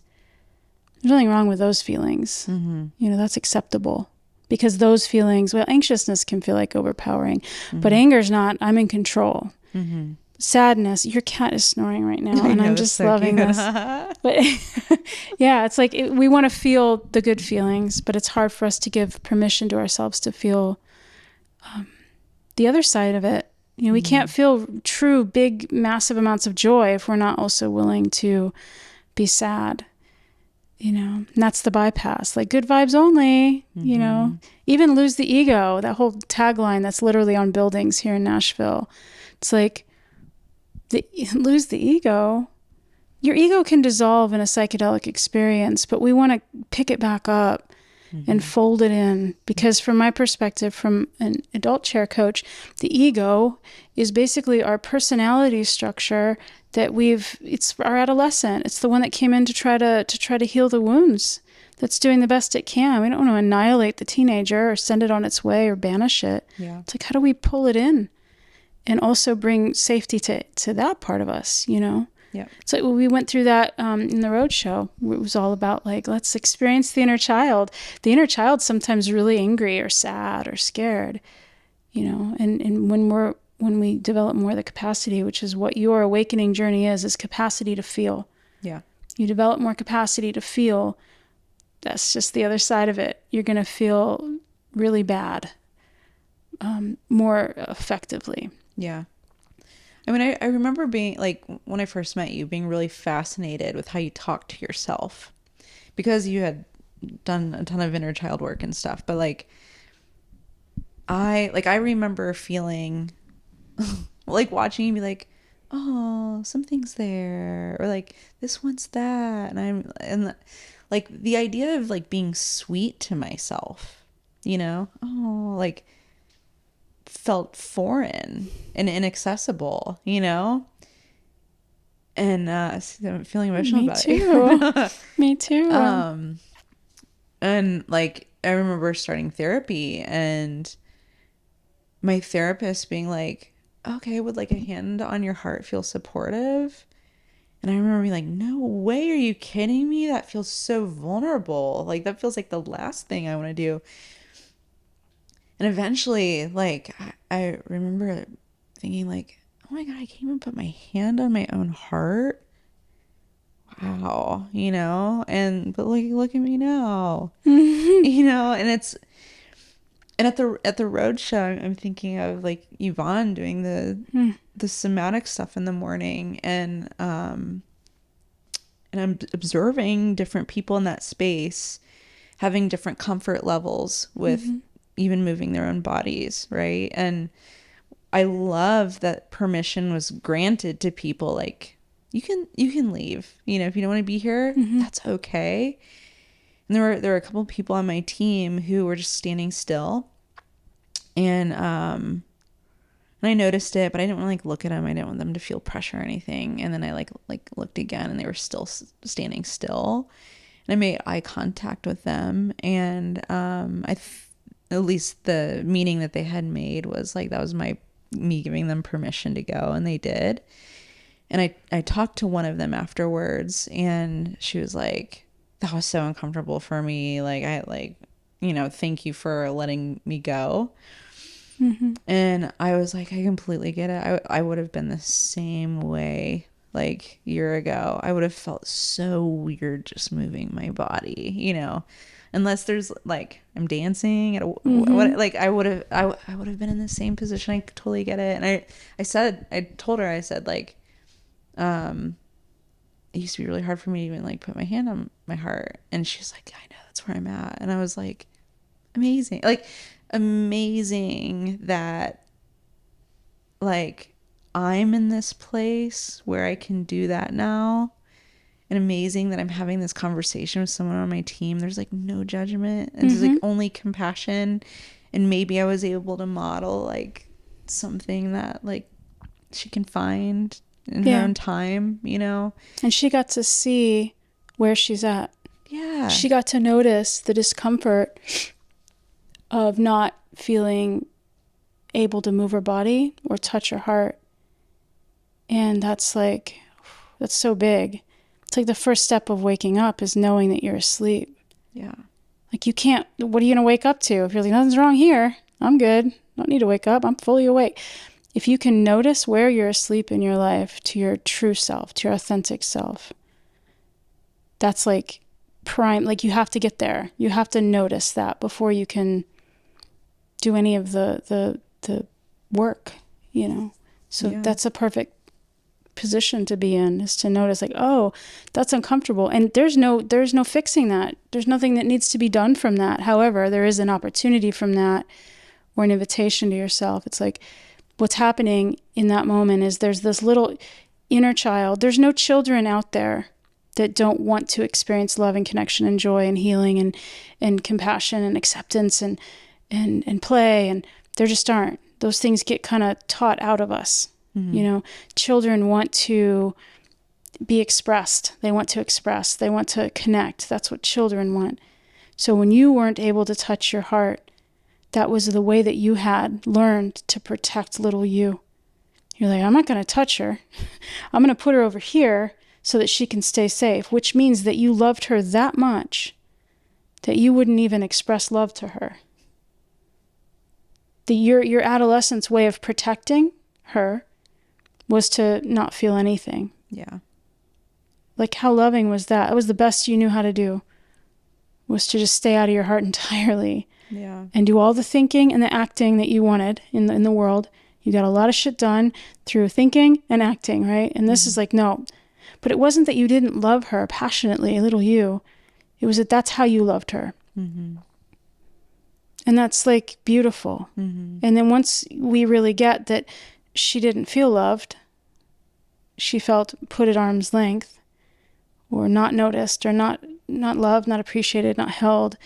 There's nothing wrong with those feelings. Mm-hmm. You know, that's acceptable. Because those feelings, well, anxiousness can feel like overpowering, but Mm-hmm. anger's not. I'm in control. Mm-hmm. Sadness, your cat is snoring right now, I and know, I'm it's just so loving cute. this. But yeah, it's like we want to feel the good feelings, but it's hard for us to give permission to ourselves to feel the other side of it. You know, we can't feel true, big, massive amounts of joy if we're not also willing to be sad. You know, and that's the bypass. Like good vibes only, you know, even lose the ego, that whole tagline that's literally on buildings here in Nashville. It's like, lose the ego. Your ego can dissolve in a psychedelic experience, but we want to pick it back up and fold it in, because from my perspective, from an adult chair coach, the ego is basically our personality structure that it's our adolescent. It's the one that came in to try to heal the wounds, that's doing the best it can. We don't want to annihilate the teenager or send it on its way or banish it. Yeah. It's like, how do we pull it in and also bring safety to that part of us, you know? Yeah. So we went through that in the road show. It was all about like, let's experience the inner child. The inner child's sometimes really angry or sad or scared, you know. And when we develop more of the capacity, which is what your awakening journey is capacity to feel. Yeah. You develop more capacity to feel. That's just the other side of it. You're going to feel really bad more effectively. Yeah. I mean, I remember being like, when I first met you, being really fascinated with how you talk to yourself, because you had done a ton of inner child work and stuff. But like, I remember feeling like watching you be like, oh, something's there, or like this one's that, and like the idea of like being sweet to myself, you know, oh, like felt foreign and inaccessible, you know. And see, I'm feeling emotional Me about too. it. Me too. And like I remember starting therapy and my therapist being like, okay, would like a hand on your heart feel supportive? And I remember being like, no way, are you kidding me? That feels so vulnerable. Like that feels like the last thing I want to do. And eventually, like, I remember thinking like, oh my God, I can't even put my hand on my own heart. Wow, you know? But like, look at me now, you know? And at the road show, I'm thinking of like Yvonne doing the somatic stuff in the morning, and I'm observing different people in that space having different comfort levels with even moving their own bodies, right? And I love that permission was granted to people, like you can leave, you know, if you don't want to be here, that's okay. And there were a couple of people on my team who were just standing still, and I noticed it, but I didn't want to like look at them. I didn't want them to feel pressure or anything. And then I like looked again, and they were still standing still. And I made eye contact with them, and at least the meaning that they had made was like that was me giving them permission to go, and they did. And I talked to one of them afterwards, and she was like, that was so uncomfortable for me. Like I like, you know, thank you for letting me go. And I was like, I completely get it. I would have been the same way like a year ago. I would have felt so weird just moving my body, you know, unless there's like I'm dancing at what, like I would have been in the same position. I totally get it. And I told her, I said like, it used to be really hard for me to even like put my hand on my heart. And she's like, I know, that's where I'm at. And I was like, amazing. Like amazing that like I'm in this place where I can do that now. and amazing that I'm having this conversation with someone on my team. There's like no judgment and there's like only compassion. And maybe I was able to model like something that like she can find in her own time, you know? And she got to see where she's at. Yeah. She got to notice the discomfort of not feeling able to move her body or touch her heart. And that's so big. It's like the first step of waking up is knowing that you're asleep. Yeah. Like you can't, what are you going to wake up to? If you're like, nothing's wrong here, I'm good. Don't need to wake up. I'm fully awake. If you can notice where you're asleep in your life to your true self, to your authentic self, that's like prime, like you have to get there. You have to notice that before you can do any of the work, you know? So that's a perfect position to be in, is to notice like, oh, that's uncomfortable. And there's no fixing that. There's nothing that needs to be done from that. However, there is an opportunity from that, or an invitation to yourself. It's like what's happening in that moment is there's this little inner child. There's no children out there that don't want to experience love and connection and joy and healing and compassion and acceptance and play. And there just aren't. Those things get kind of taught out of us. You know, children want to be expressed. They want to express. They want to connect. That's what children want. So when you weren't able to touch your heart, that was the way that you had learned to protect little you. You're like, I'm not going to touch her. I'm going to put her over here so that she can stay safe, which means that you loved her that much that you wouldn't even express love to her. Your adolescent's way of protecting her was to not feel anything. Yeah. Like, how loving was that? It was the best you knew how to do, was to just stay out of your heart entirely. Yeah. And do all the thinking and the acting that you wanted in the world. You got a lot of shit done through thinking and acting, right? And this is like, no. But it wasn't that you didn't love her passionately, little you. It was that that's how you loved her. And that's like beautiful. And then once we really get that she didn't feel loved, she felt put at arm's length or not noticed or not loved, not appreciated, not held,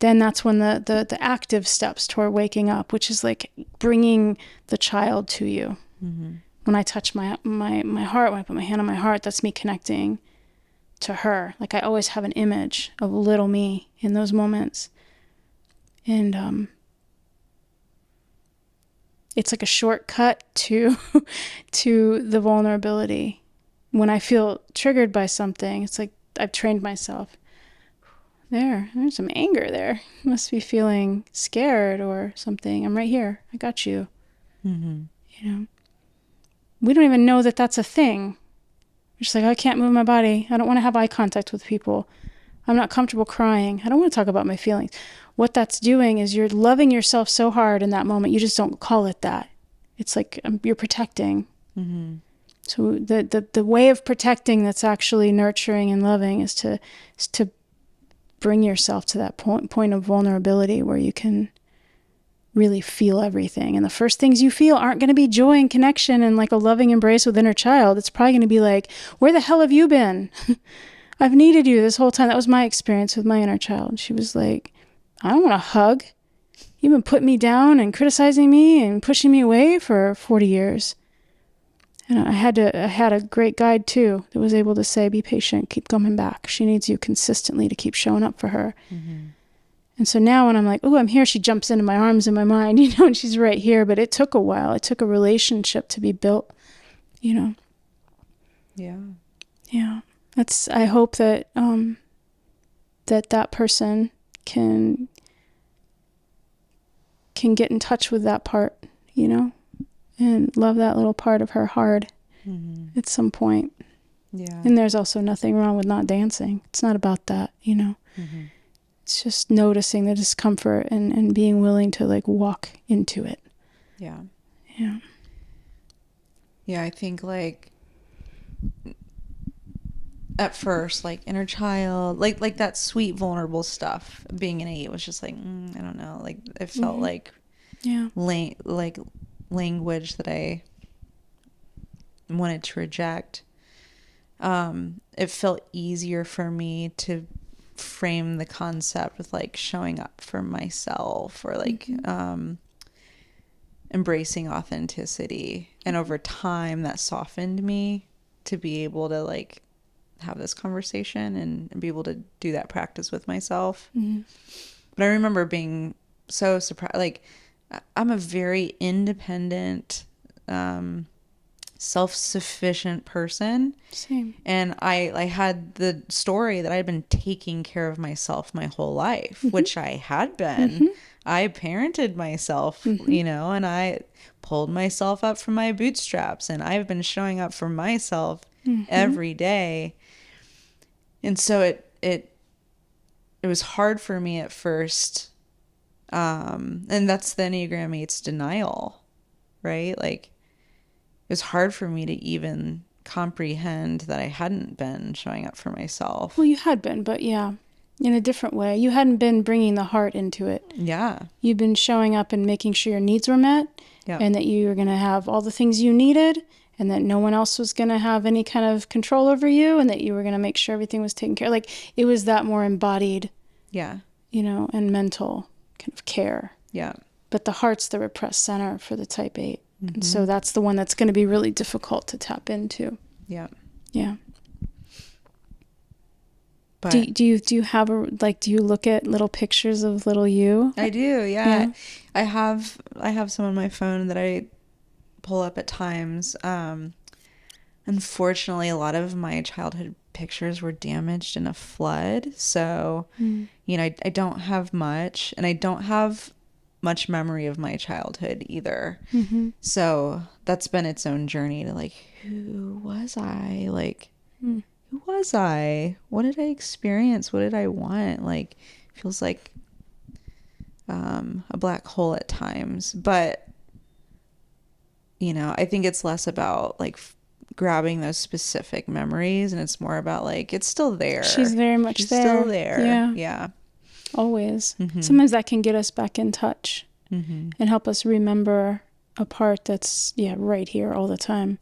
then that's when the active steps toward waking up, which is like bringing the child to you. When I touch my heart, when I put my hand on my heart, that's me connecting to her. Like I always have an image of little me in those moments. And it's like a shortcut to the vulnerability. When I feel triggered by something, it's like I've trained myself. There's some anger there. Must be feeling scared or something. I'm right here. I got you. You know, we don't even know that that's a thing. We're just like, I can't move my body. I don't want to have eye contact with people. I'm not comfortable crying. I don't want to talk about my feelings. What that's doing is you're loving yourself so hard in that moment. You just don't call it that. It's like you're protecting. So the way of protecting that's actually nurturing and loving is to bring yourself to that point of vulnerability where you can really feel everything. And the first things you feel aren't going to be joy and connection and like a loving embrace with inner child. It's probably going to be like, where the hell have you been? I've needed you this whole time. That was my experience with my inner child. She was like, I don't want a hug. You've been putting me down and criticizing me and pushing me away for 40 years. And I had a great guide too that was able to say, be patient, keep coming back. She needs you consistently to keep showing up for her. And so now when I'm like, oh, I'm here, she jumps into my arms in my mind, you know, and she's right here. But it took a while. It took a relationship to be built, you know. Yeah. I hope that that person can get in touch with that part, you know, and love that little part of her hard at some point. Yeah. And there's also nothing wrong with not dancing. It's not about that, you know. It's just noticing the discomfort and being willing to like walk into it. Yeah. Yeah, I think like at first, like inner child, like that sweet, vulnerable stuff, being an 8 was just like, I don't know, like it felt like like language that I wanted to reject. it felt easier for me to frame the concept with like showing up for myself or like embracing authenticity. And over time that softened me to be able to like have this conversation and be able to do that practice with myself. But I remember being so surprised. Like, I'm a very independent, self-sufficient person. Same. And I had the story that I'd been taking care of myself my whole life, which I had been. I parented myself, you know, and I pulled myself up from my bootstraps, and I've been showing up for myself every day. And so it was hard for me at first. And that's the Enneagram 8's denial, right? Like, it was hard for me to even comprehend that I hadn't been showing up for myself. Well, you had been, but yeah, in a different way. You hadn't been bringing the heart into it. Yeah. You've been showing up and making sure your needs were met, Yeah. and that you were going to have all the things you needed, and that no one else was going to have any kind of control over you, and that you were going to make sure everything was taken care of. Like, it was that more embodied, Yeah. you know, and mental kind of care. Yeah. But the heart's the repressed center for the type 8. And so that's the one that's going to be really difficult to tap into. Yeah. Yeah. But Do you have do you look at little pictures of little you? I do, yeah. I have some on my phone that I pull up at times. Unfortunately, a lot of my childhood pictures were damaged in a flood. So, you know, I don't have much, and I don't have much memory of my childhood either. So that's been its own journey to like, who was I? Like, who was I? What did I experience? What did I want? Like, feels like a black hole at times. But, you know, I think it's less about like grabbing those specific memories, and it's more about like, it's still there. She's very much She's there. still there. Yeah. Yeah. Always. Sometimes that can get us back in touch and help us remember a part that's, right here all the time.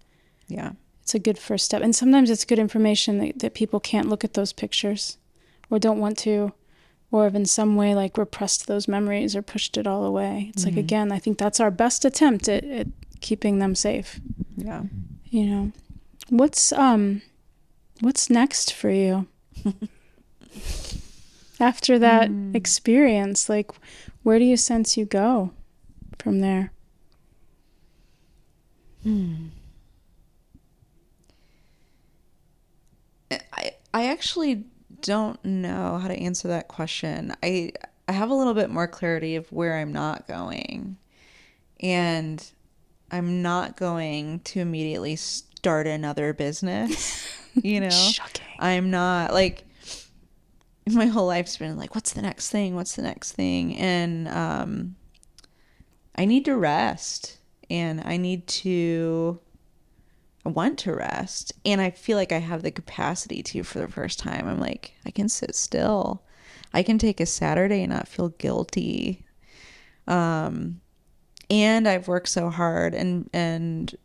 Yeah. It's a good first step. And sometimes it's good information that people can't look at those pictures or don't want to, or have in some way like repressed those memories or pushed it all away. It's like, again, I think that's our best attempt at keeping them safe. Yeah. You know, what's next for you? After that experience, like, where do you sense you go from there? I actually don't know how to answer that question. I have a little bit more clarity of where I'm not going. And I'm not going to immediately start another business. You know? Shocking. I'm not like, my whole life's been like, what's the next thing? What's the next thing? And I need to rest, and I want to rest, and I feel like I have the capacity to for the first time. I'm like, I can sit still. I can take a Saturday and not feel guilty. And I've worked so hard and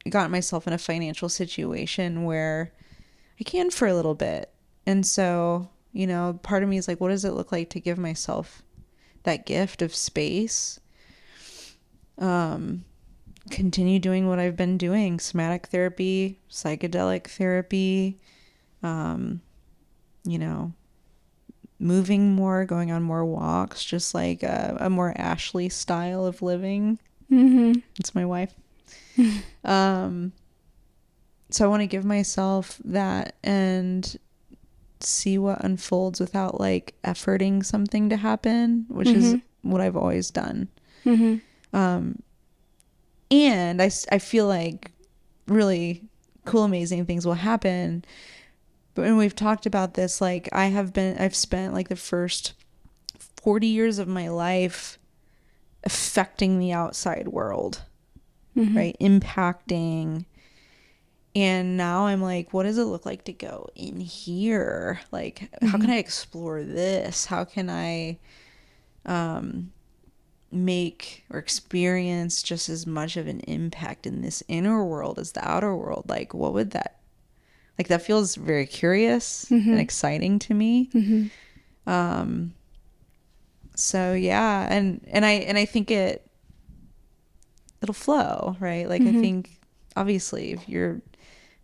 got myself in a financial situation where I can for a little bit. And so, you know, part of me is like, what does it look like to give myself that gift of space? Continue doing what I've been doing, somatic therapy, psychedelic therapy, you know, moving more, going on more walks, just like a more Ashley style of living. It's my wife. So I want to give myself that and see what unfolds without like efforting something to happen, which is what I've always done. And I feel like really cool, amazing things will happen. But when we've talked about this, like I've spent like the first 40 years of my life affecting the outside world, right? Impacting. And now I'm like, what does it look like to go in here? Like, how can I explore this? How can I make or experience just as much of an impact in this inner world as the outer world? Like, what would that Like that feels very curious and exciting to me. So yeah, and I think it'll flow, right? Like I think obviously if you're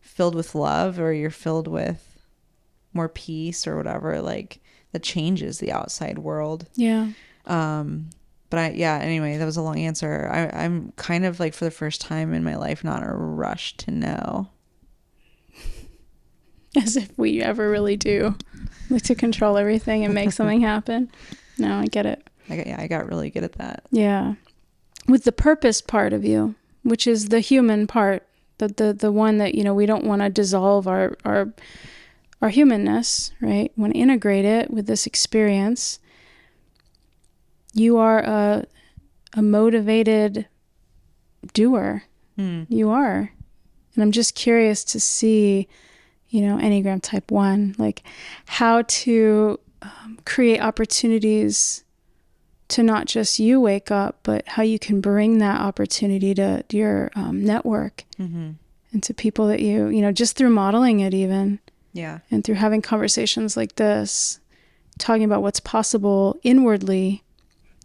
filled with love or you're filled with more peace or whatever, like that changes the outside world. Yeah. Anyway, that was a long answer. I'm kind of like for the first time in my life not in a rush to know. As if we ever really do, like to control everything and make something happen. No, I get it. I got really good at that. Yeah. With the purpose part of you, which is the human part, the one that, you know, we don't want to dissolve our humanness, right? We want to integrate it with this experience. You are a motivated doer. You are. And I'm just curious to see, you know, Enneagram type 1, like how to create opportunities to not just you wake up, but how you can bring that opportunity to your network and to people that you know, just through modeling it even. Yeah. And through having conversations like this, talking about what's possible inwardly.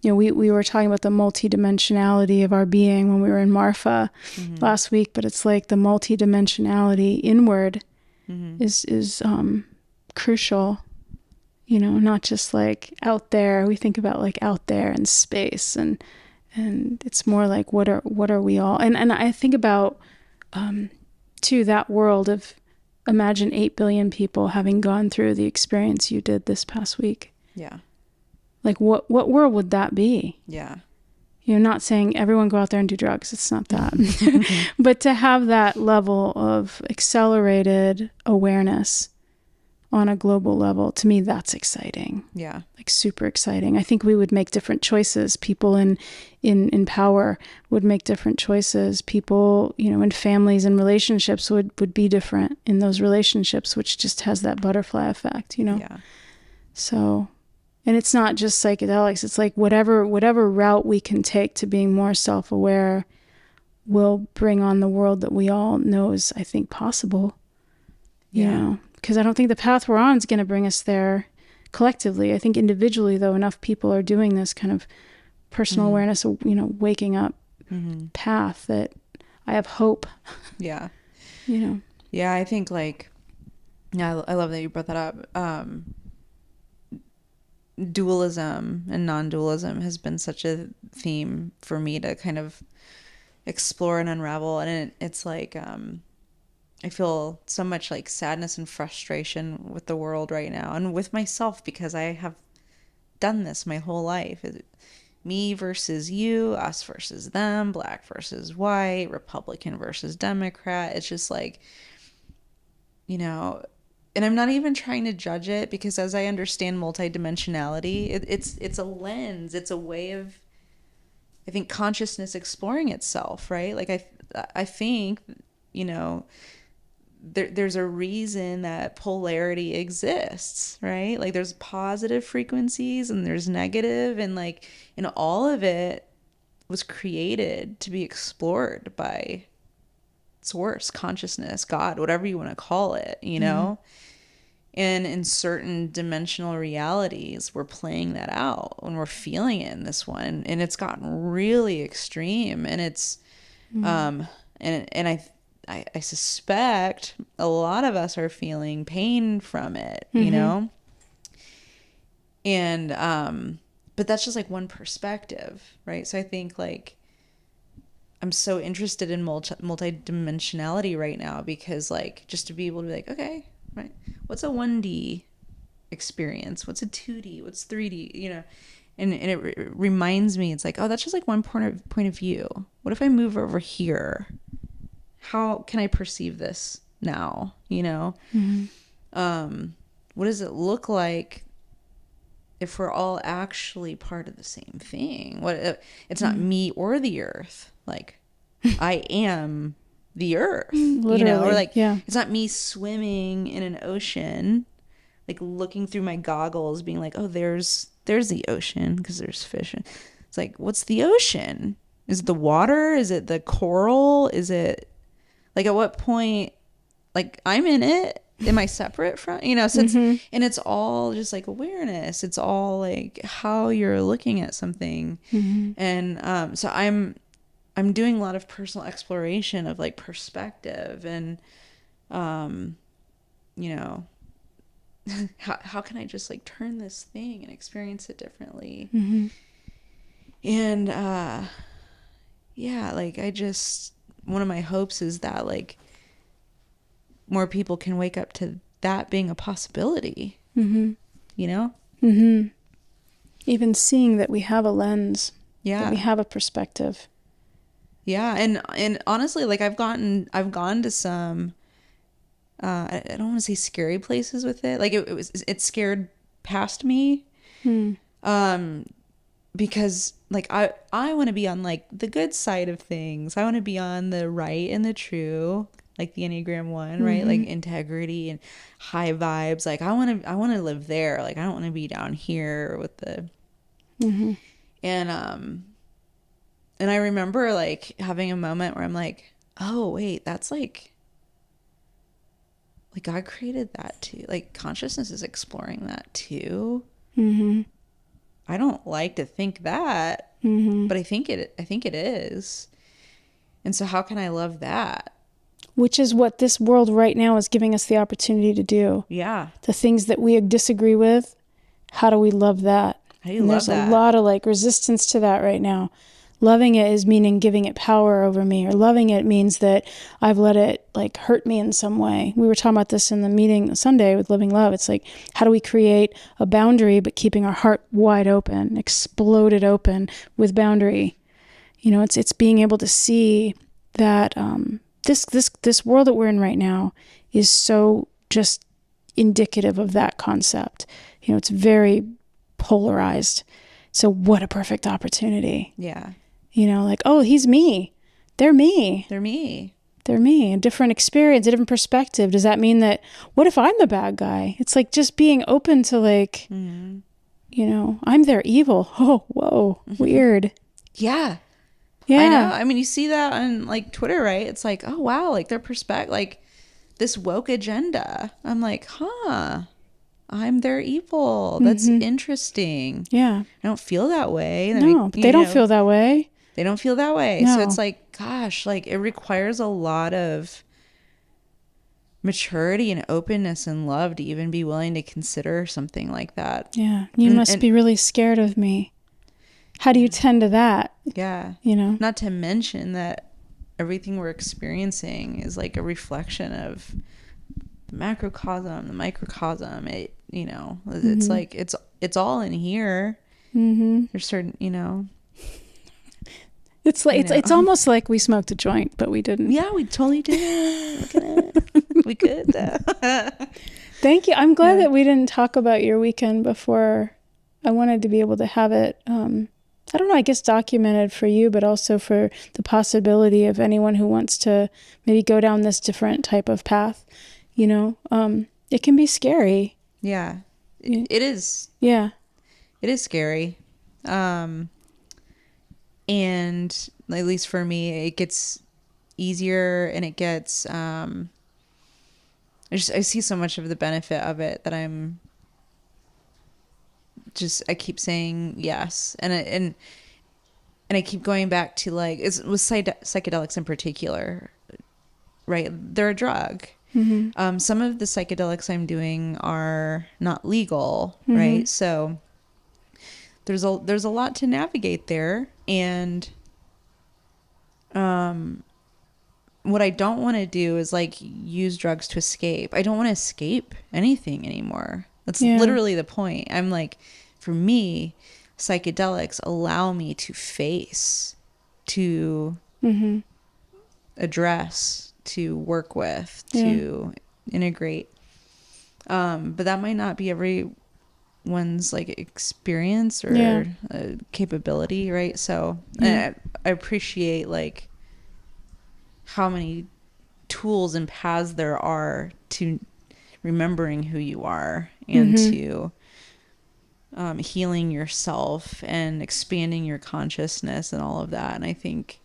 You know, we were talking about the multidimensionality of our being when we were in Marfa last week, but it's like the multidimensionality inward is crucial. You know, not just like out there. We think about like out there in space, and it's more like what are we all? And I think about too that world of, imagine 8 billion people having gone through the experience you did this past week. Yeah. Like what world would that be? Yeah. You're not saying everyone go out there and do drugs. It's not that. But to have that level of accelerated awareness on a global level, to me, that's exciting. Yeah. Like super exciting. I think we would make different choices. People in power would make different choices. People, you know, in families and relationships would be different in those relationships, which just has that butterfly effect, you know? Yeah. So, and it's not just psychedelics. It's like whatever route we can take to being more self-aware will bring on the world that we all know is, I think, possible. You know, because I don't think the path we're on is going to bring us there collectively. I think individually, though, enough people are doing this kind of personal awareness, you know, waking up path that I have hope. Yeah. You know. Yeah, I think like, yeah, I love that you brought that up. Dualism and non-dualism has been such a theme for me to kind of explore and unravel. And it's like, I feel so much like sadness and frustration with the world right now and with myself because I have done this my whole life. Me versus you, us versus them, black versus white, Republican versus Democrat. It's just like, you know, and I'm not even trying to judge it because as I understand multidimensionality, it's a lens. It's a way of, I think, consciousness exploring itself, right? Like I think, you know, there's a reason that polarity exists, right? Like there's positive frequencies and there's negative, and like, and all of it was created to be explored by source, consciousness, God, whatever you want to call it, you know? And in certain dimensional realities, we're playing that out when we're feeling it in this one. And it's gotten really extreme. And it's, and I suspect a lot of us are feeling pain from it, you know? And, but that's just like one perspective, right? So I think like, I'm so interested in multidimensionality right now because like, just to be able to be like, okay, right, what's a 1D experience? What's a 2D? What's 3D? You know, and it reminds me, it's like, oh, that's just like one point of view. What if I move over here? How can I perceive this now? You know, what does it look like if we're all actually part of the same thing? What it's not me or the earth. Like, I am the earth, Literally, you know, or like, yeah. it's not me swimming in an ocean, like looking through my goggles being like, oh, there's the ocean because there's fish. It's like, what's the ocean? Is it the water? Is it the coral? Is it like, at what point, like, I'm in it am I separate from, so and it's all just like awareness. It's all like how you're looking at something. And so I'm doing a lot of personal exploration of like perspective and you know how can I just like turn this thing and experience it differently. And yeah, like I just, one of my hopes is that like more people can wake up to that being a possibility. You know? Even seeing that we have a lens, that we Yeah. have a perspective. Yeah. And honestly, like I've gone to some I don't want to say scary places with it. Like it scared past me. Because like I want to be on like the good side of things. I want to be on the right and the true, like the Enneagram 1, right? Like integrity and high vibes. Like I want to live there. Like I don't want to be down here with the and I remember like having a moment where I'm like, "Oh, wait, that's like God created that too. Like consciousness is exploring that too." I don't like to think that, but I think it is. And so how can I love that? Which is what this world right now is giving us the opportunity to do. Yeah. The things that we disagree with, how do we love that? How do you And love there's a that? lot of like resistance to that right now. Loving it is meaning giving it power over me, or loving it means that I've let it like hurt me in some way. We were talking about this in the meeting Sunday with Living Love. It's like, how do we create a boundary but keeping our heart wide open, exploded open with boundary? It's being able to see that this world that we're in right now is so just indicative of that concept. It's very polarized. So what a perfect opportunity. Yeah. Like, oh, he's me. They're me. They're me. They're me. A different experience, a different perspective. Does that mean that, what if I'm the bad guy? It's like just being open to like, I'm their evil. Oh, whoa, weird. Yeah. Yeah. I know. I mean, you see that on like Twitter, right? It's like, oh wow, like their perspective, like this woke agenda. I'm like, huh. I'm their evil. That's interesting. Yeah. I don't feel that way. No, but they don't feel that way. They don't feel that way. No. So it's like, gosh, like it requires a lot of maturity and openness and love to even be willing to consider something like that. Yeah. You must be really scared of me. How do you tend to that? Yeah. Not to mention that everything we're experiencing is like a reflection of the macrocosm, the microcosm. It's like it's all in here. There's certain, It's like it's almost like we smoked a joint, but we didn't. Yeah, we totally did. Look at it. We could. Thank you. I'm glad that we didn't talk about your weekend before. I wanted to be able to have it. I don't know. I guess documented for you, but also for the possibility of anyone who wants to maybe go down this different type of path. It can be scary. Yeah, it is. Yeah, it is scary. And at least for me, it gets easier and it gets, I see so much of the benefit of it that I keep saying yes. And I keep going back to like, with psychedelics in particular, right? They're a drug. Some of the psychedelics I'm doing are not legal, right? So there's a lot to navigate there. And what I don't want to do is like use drugs to escape. I don't want to escape anything anymore. That's literally the point. I'm like, for me, psychedelics allow me to face, to address, to work with, to integrate. But that might not be everyone's like experience or capability, right? So I appreciate like how many tools and paths there are to remembering who you are and to healing yourself and expanding your consciousness and all of that. And I think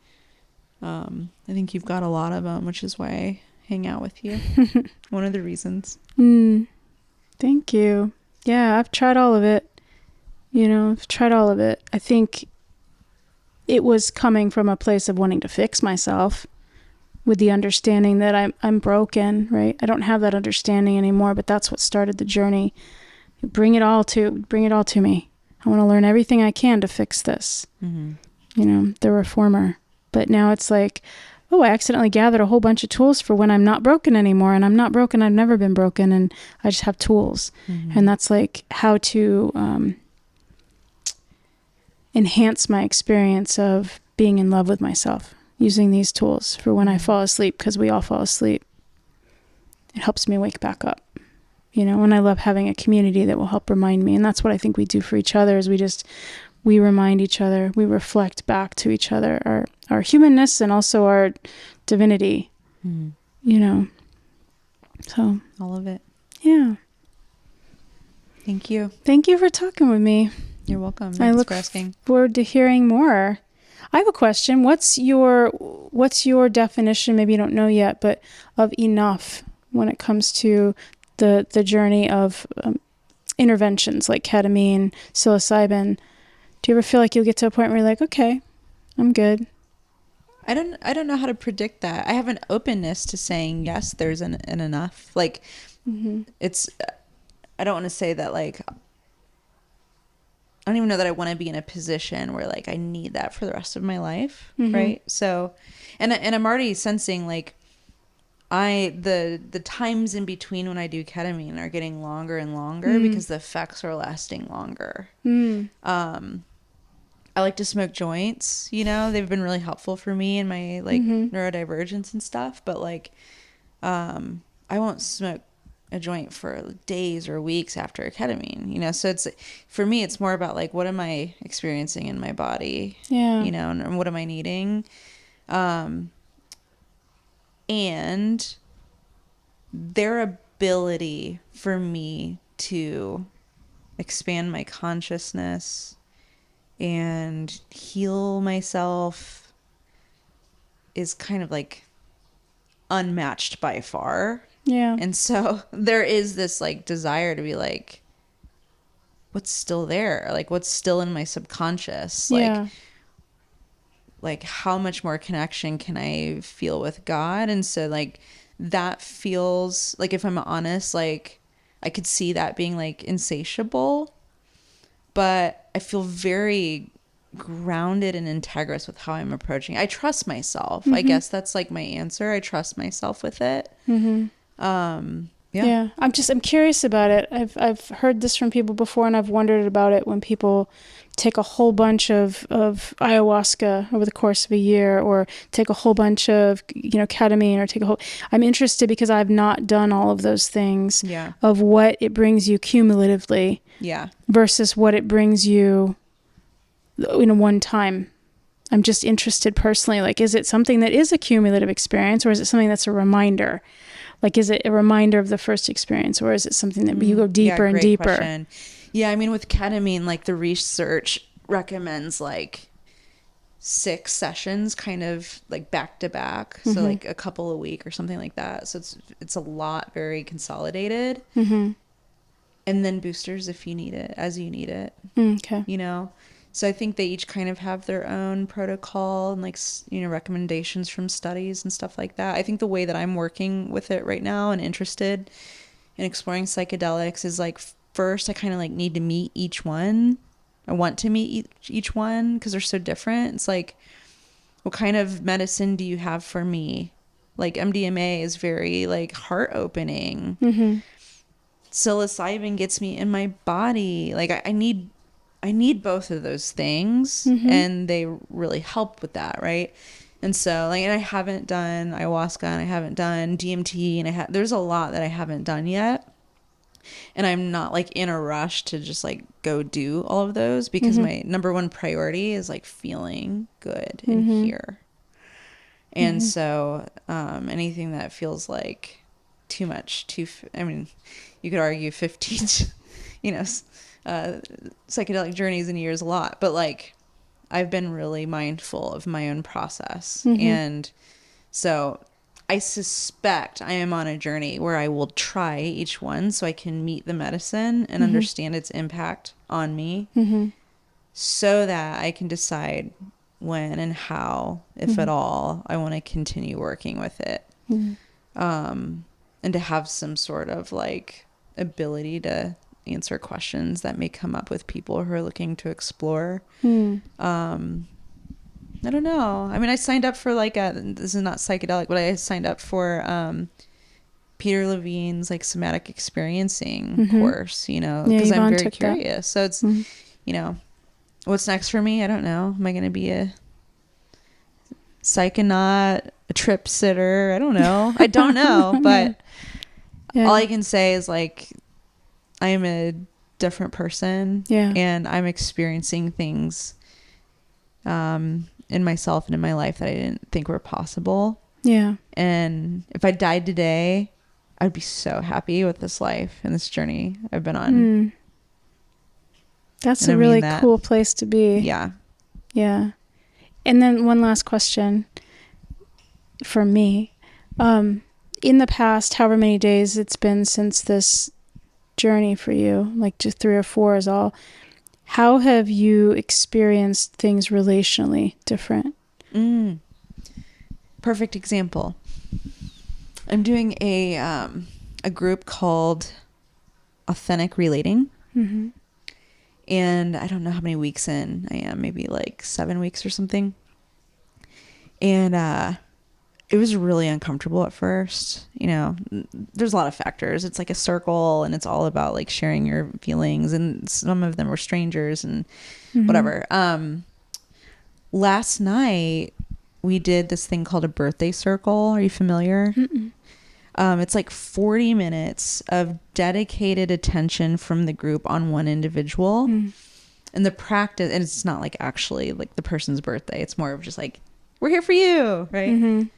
you've got a lot of them, which is why hang out with you. One of the reasons. Thank you. Yeah, I've tried all of it. I've tried all of it. I think it was coming from a place of wanting to fix myself, with the understanding that I'm broken, right? I don't have that understanding anymore, but that's what started the journey. Bring it all to me. I want to learn everything I can to fix this. The reformer. But now it's like, oh, I accidentally gathered a whole bunch of tools for when I'm not broken anymore, and I'm not broken. I've never been broken, and I just have tools. And that's like how to enhance my experience of being in love with myself, using these tools for when I fall asleep, because we all fall asleep. It helps me wake back up. And I love having a community that will help remind me. And that's what I think we do for each other, is we remind each other, we reflect back to each other our humanness and also our divinity, So. All of it. Yeah. Thank you. Thank you for talking with me. You're welcome. I look for asking. forward to hearing more. I have a question. What's your definition, maybe you don't know yet, but of enough when it comes to the journey of interventions like ketamine, psilocybin? Do you ever feel like you'll get to a point where you're like, okay, I'm good? I don't know how to predict that. I have an openness to saying yes, there's an enough. Like it's, I don't want to say that, like, I don't even know that I want to be in a position where like I need that for the rest of my life, right? So, and I'm already sensing like the times in between when I do ketamine are getting longer and longer because the effects are lasting longer. I like to smoke joints, they've been really helpful for me in my like neurodivergence and stuff, but like I won't smoke a joint for days or weeks after ketamine, so it's, for me, it's more about like, what am I experiencing in my body? Yeah. And what am I needing? And their ability for me to expand my consciousness and heal myself is kind of like unmatched by far. Yeah. And so there is this like desire to be like, what's still there? Like, what's still in my subconscious? Yeah. Like how much more connection can I feel with God? And so like that feels like, if I'm honest, like I could see that being like insatiable, but I feel very grounded and integrous with how I'm approaching. I trust myself. I guess that's like my answer. I trust myself with it. Yeah. I'm curious about it. I've heard this from people before, and I've wondered about it when people take a whole bunch of ayahuasca over the course of a year, or take a whole bunch of ketamine, or I'm interested because I've not done all of those things. Yeah. Of what it brings you cumulatively. Yeah. Versus what it brings you in a one time. I'm just interested personally, like, is it something that is a cumulative experience, or is it something that's a reminder? Like, is it a reminder of the first experience, or is it something that you go deeper and deeper? Question. Yeah, I mean, with ketamine, like the research recommends like 6 sessions, kind of like back to back, so like a couple a week or something like that. So it's a lot, very consolidated, and then boosters if you need it, as you need it. Okay. So I think they each kind of have their own protocol and like, recommendations from studies and stuff like that. I think the way that I'm working with it right now and interested in exploring psychedelics is like, first I kind of like need to meet each one. I want to meet each one because they're so different. It's like, what kind of medicine do you have for me? Like MDMA is very like heart opening. Psilocybin gets me in my body. Like I need both of those things, and they really help with that, right? And so, like, and I haven't done ayahuasca, and I haven't done DMT, and there's a lot that I haven't done yet, and I'm not like in a rush to just like go do all of those, because my number one priority is like feeling good in here. And so, anything that feels like too much, I mean, you could argue 15, psychedelic journeys in a year is a lot, but like I've been really mindful of my own process. And so I suspect I am on a journey where I will try each one so I can meet the medicine and understand its impact on me, so that I can decide when and how, if at all, I want to continue working with it. And to have some sort of like ability to answer questions that may come up with people who are looking to explore. I don't know. I mean, I signed up for like this is not psychedelic, but I signed up for Peter Levine's like somatic experiencing course, you know, because I'm very curious. So it's, you know, what's next for me? I don't know. Am I going to be a psychonaut, a trip sitter? I don't know. I don't know. But all I can say is like, I am a different person, and I'm experiencing things in myself and in my life that I didn't think were possible. Yeah. And if I died today, I'd be so happy with this life and this journey I've been on. That's a really cool place to be. Yeah. Yeah. And then one last question for me. In the past, however many days it's been since this journey for you, like just 3 or 4 is all, how have you experienced things relationally different? Perfect example. I'm doing a group called Authentic Relating. And I don't know how many weeks in I am, maybe like 7 weeks or something. And it was really uncomfortable at first. You know, there's a lot of factors. It's like a circle, and it's all about like sharing your feelings, and some of them were strangers and whatever. Last night we did this thing called a birthday circle. Are you familiar? It's like 40 minutes of dedicated attention from the group on one individual. And the practice, and it's not like actually like the person's birthday. It's more of just like, we're here for you, right?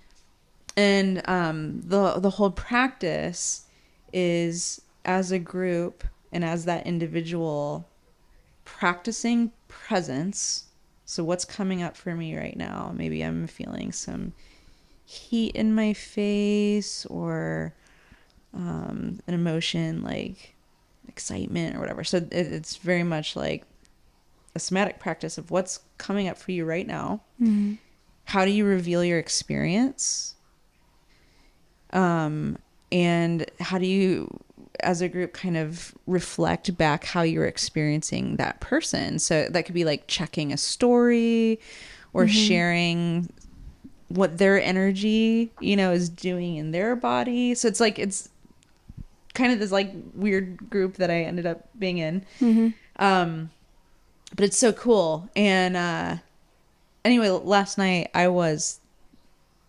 And the whole practice is as a group and as that individual practicing presence. So what's coming up for me right now? Maybe I'm feeling some heat in my face, or an emotion like excitement or whatever. So it's very much like a somatic practice of what's coming up for you right now. How do you reveal your experience? And how do you, as a group, kind of reflect back how you're experiencing that person? So that could be like checking a story or sharing what their energy, you know, is doing in their body. So it's like, it's kind of this like weird group that I ended up being in. But it's so cool. And anyway, last night I was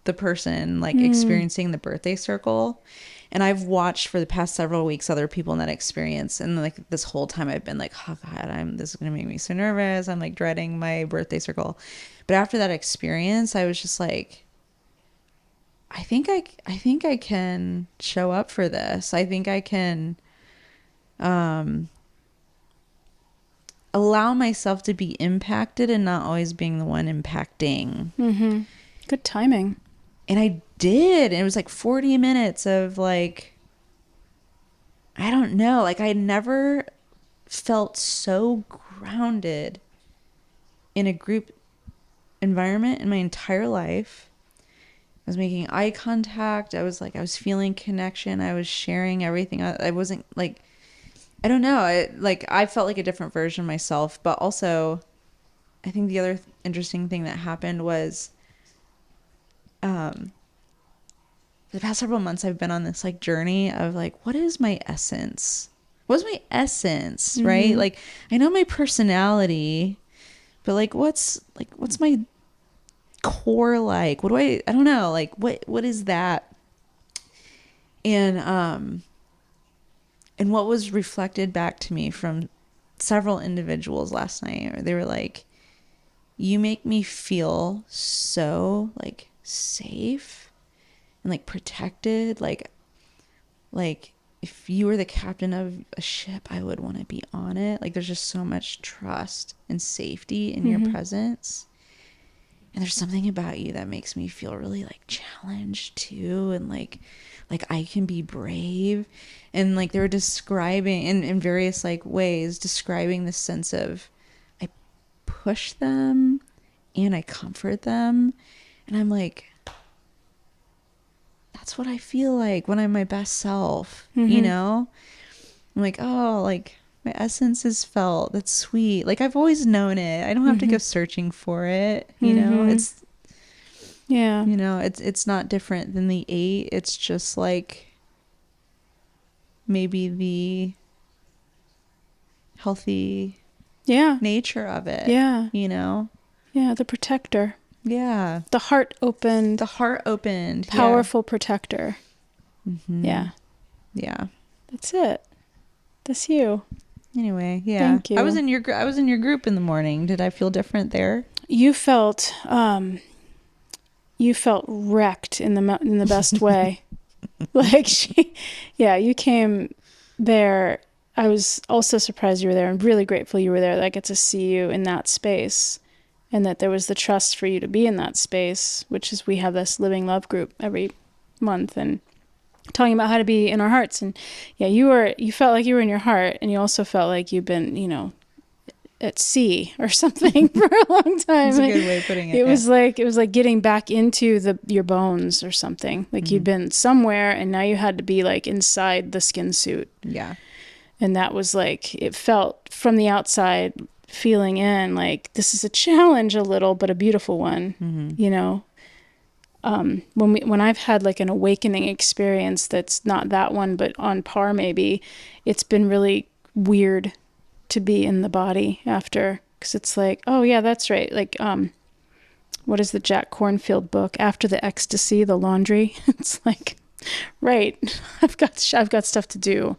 the person like experiencing the birthday circle, and I've watched for the past several weeks other people in that experience, and like this whole time I've been like, oh god, this is gonna make me so nervous. I'm like dreading my birthday circle. But after that experience, I was just like, I think I can show up for this. I think I can allow myself to be impacted and not always being the one impacting. Good timing. And I did. And it was like 40 minutes of like, I don't know, like I never felt so grounded in a group environment in my entire life. I was making eye contact. I was feeling connection. I was sharing everything. I wasn't like, I don't know. I felt like a different version of myself. But also, I think the other interesting thing that happened was, the past several months I've been on this like journey of like, what is my essence? What's my essence, right? Like, I know my personality, but like, what's my core like? What do I don't know. Like, what is that? And what was reflected back to me from several individuals last night, they were like, you make me feel so like safe and like protected, like if you were the captain of a ship, I would want to be on it. Like there's just so much trust and safety in your presence. And there's something about you that makes me feel really like challenged too, and like I can be brave. And like they were describing in various like ways, describing this sense of I push them and I comfort them. And I'm like, that's what I feel like when I'm my best self, you know? I'm like, oh, like my essence is felt. That's sweet. Like I've always known it. I don't have to go searching for it, you know? It's, Yeah. you know, it's not different than the 8. It's just like maybe the healthy Yeah. nature of it. Yeah. You know? Yeah. The protector. Yeah. The heart opened. The heart opened. Powerful protector. Mm-hmm. Yeah. Yeah. That's it. That's you. Anyway, yeah. Thank you. I was in your group in the morning. Did I feel different there? You felt wrecked in the best way. Like you came there. I was also surprised you were there and really grateful you were there, that I get to see you in that space and that there was the trust for you to be in that space, which is we have this living love group every month and talking about how to be in our hearts. And yeah, you felt like you were in your heart, and you also felt like you've been, at sea or something for a long time. That's a good way of putting it. It was like getting back into your bones or something. Like you'd been somewhere and now you had to be like inside the skin suit. Yeah. And that was like, it felt from the outside feeling in like, this is a challenge a little, but a beautiful one, when I've had like an awakening experience that's not that one, but on par maybe, it's been really weird to be in the body after, because it's like, oh yeah, that's right. Like, what is the Jack Kornfield book? After the Ecstasy, the Laundry. It's like, right, I've got stuff to do.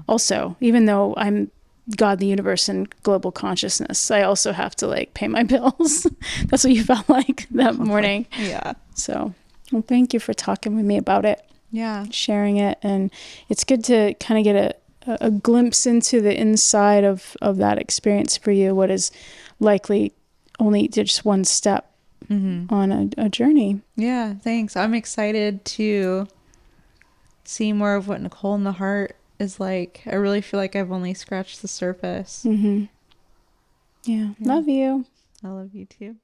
Also, even though I'm God, the universe, and global consciousness, I also have to like pay my bills. That's what you felt like that morning. Yeah. So, well, thank you for talking with me about it. Yeah. Sharing it. And it's good to kind of get a glimpse into the inside of that experience for you, what is likely only just one step on a journey. Yeah, thanks. I'm excited to see more of what Nicole in the Heart is like. I really feel like I've only scratched the surface. Yeah. Love you. I love you too.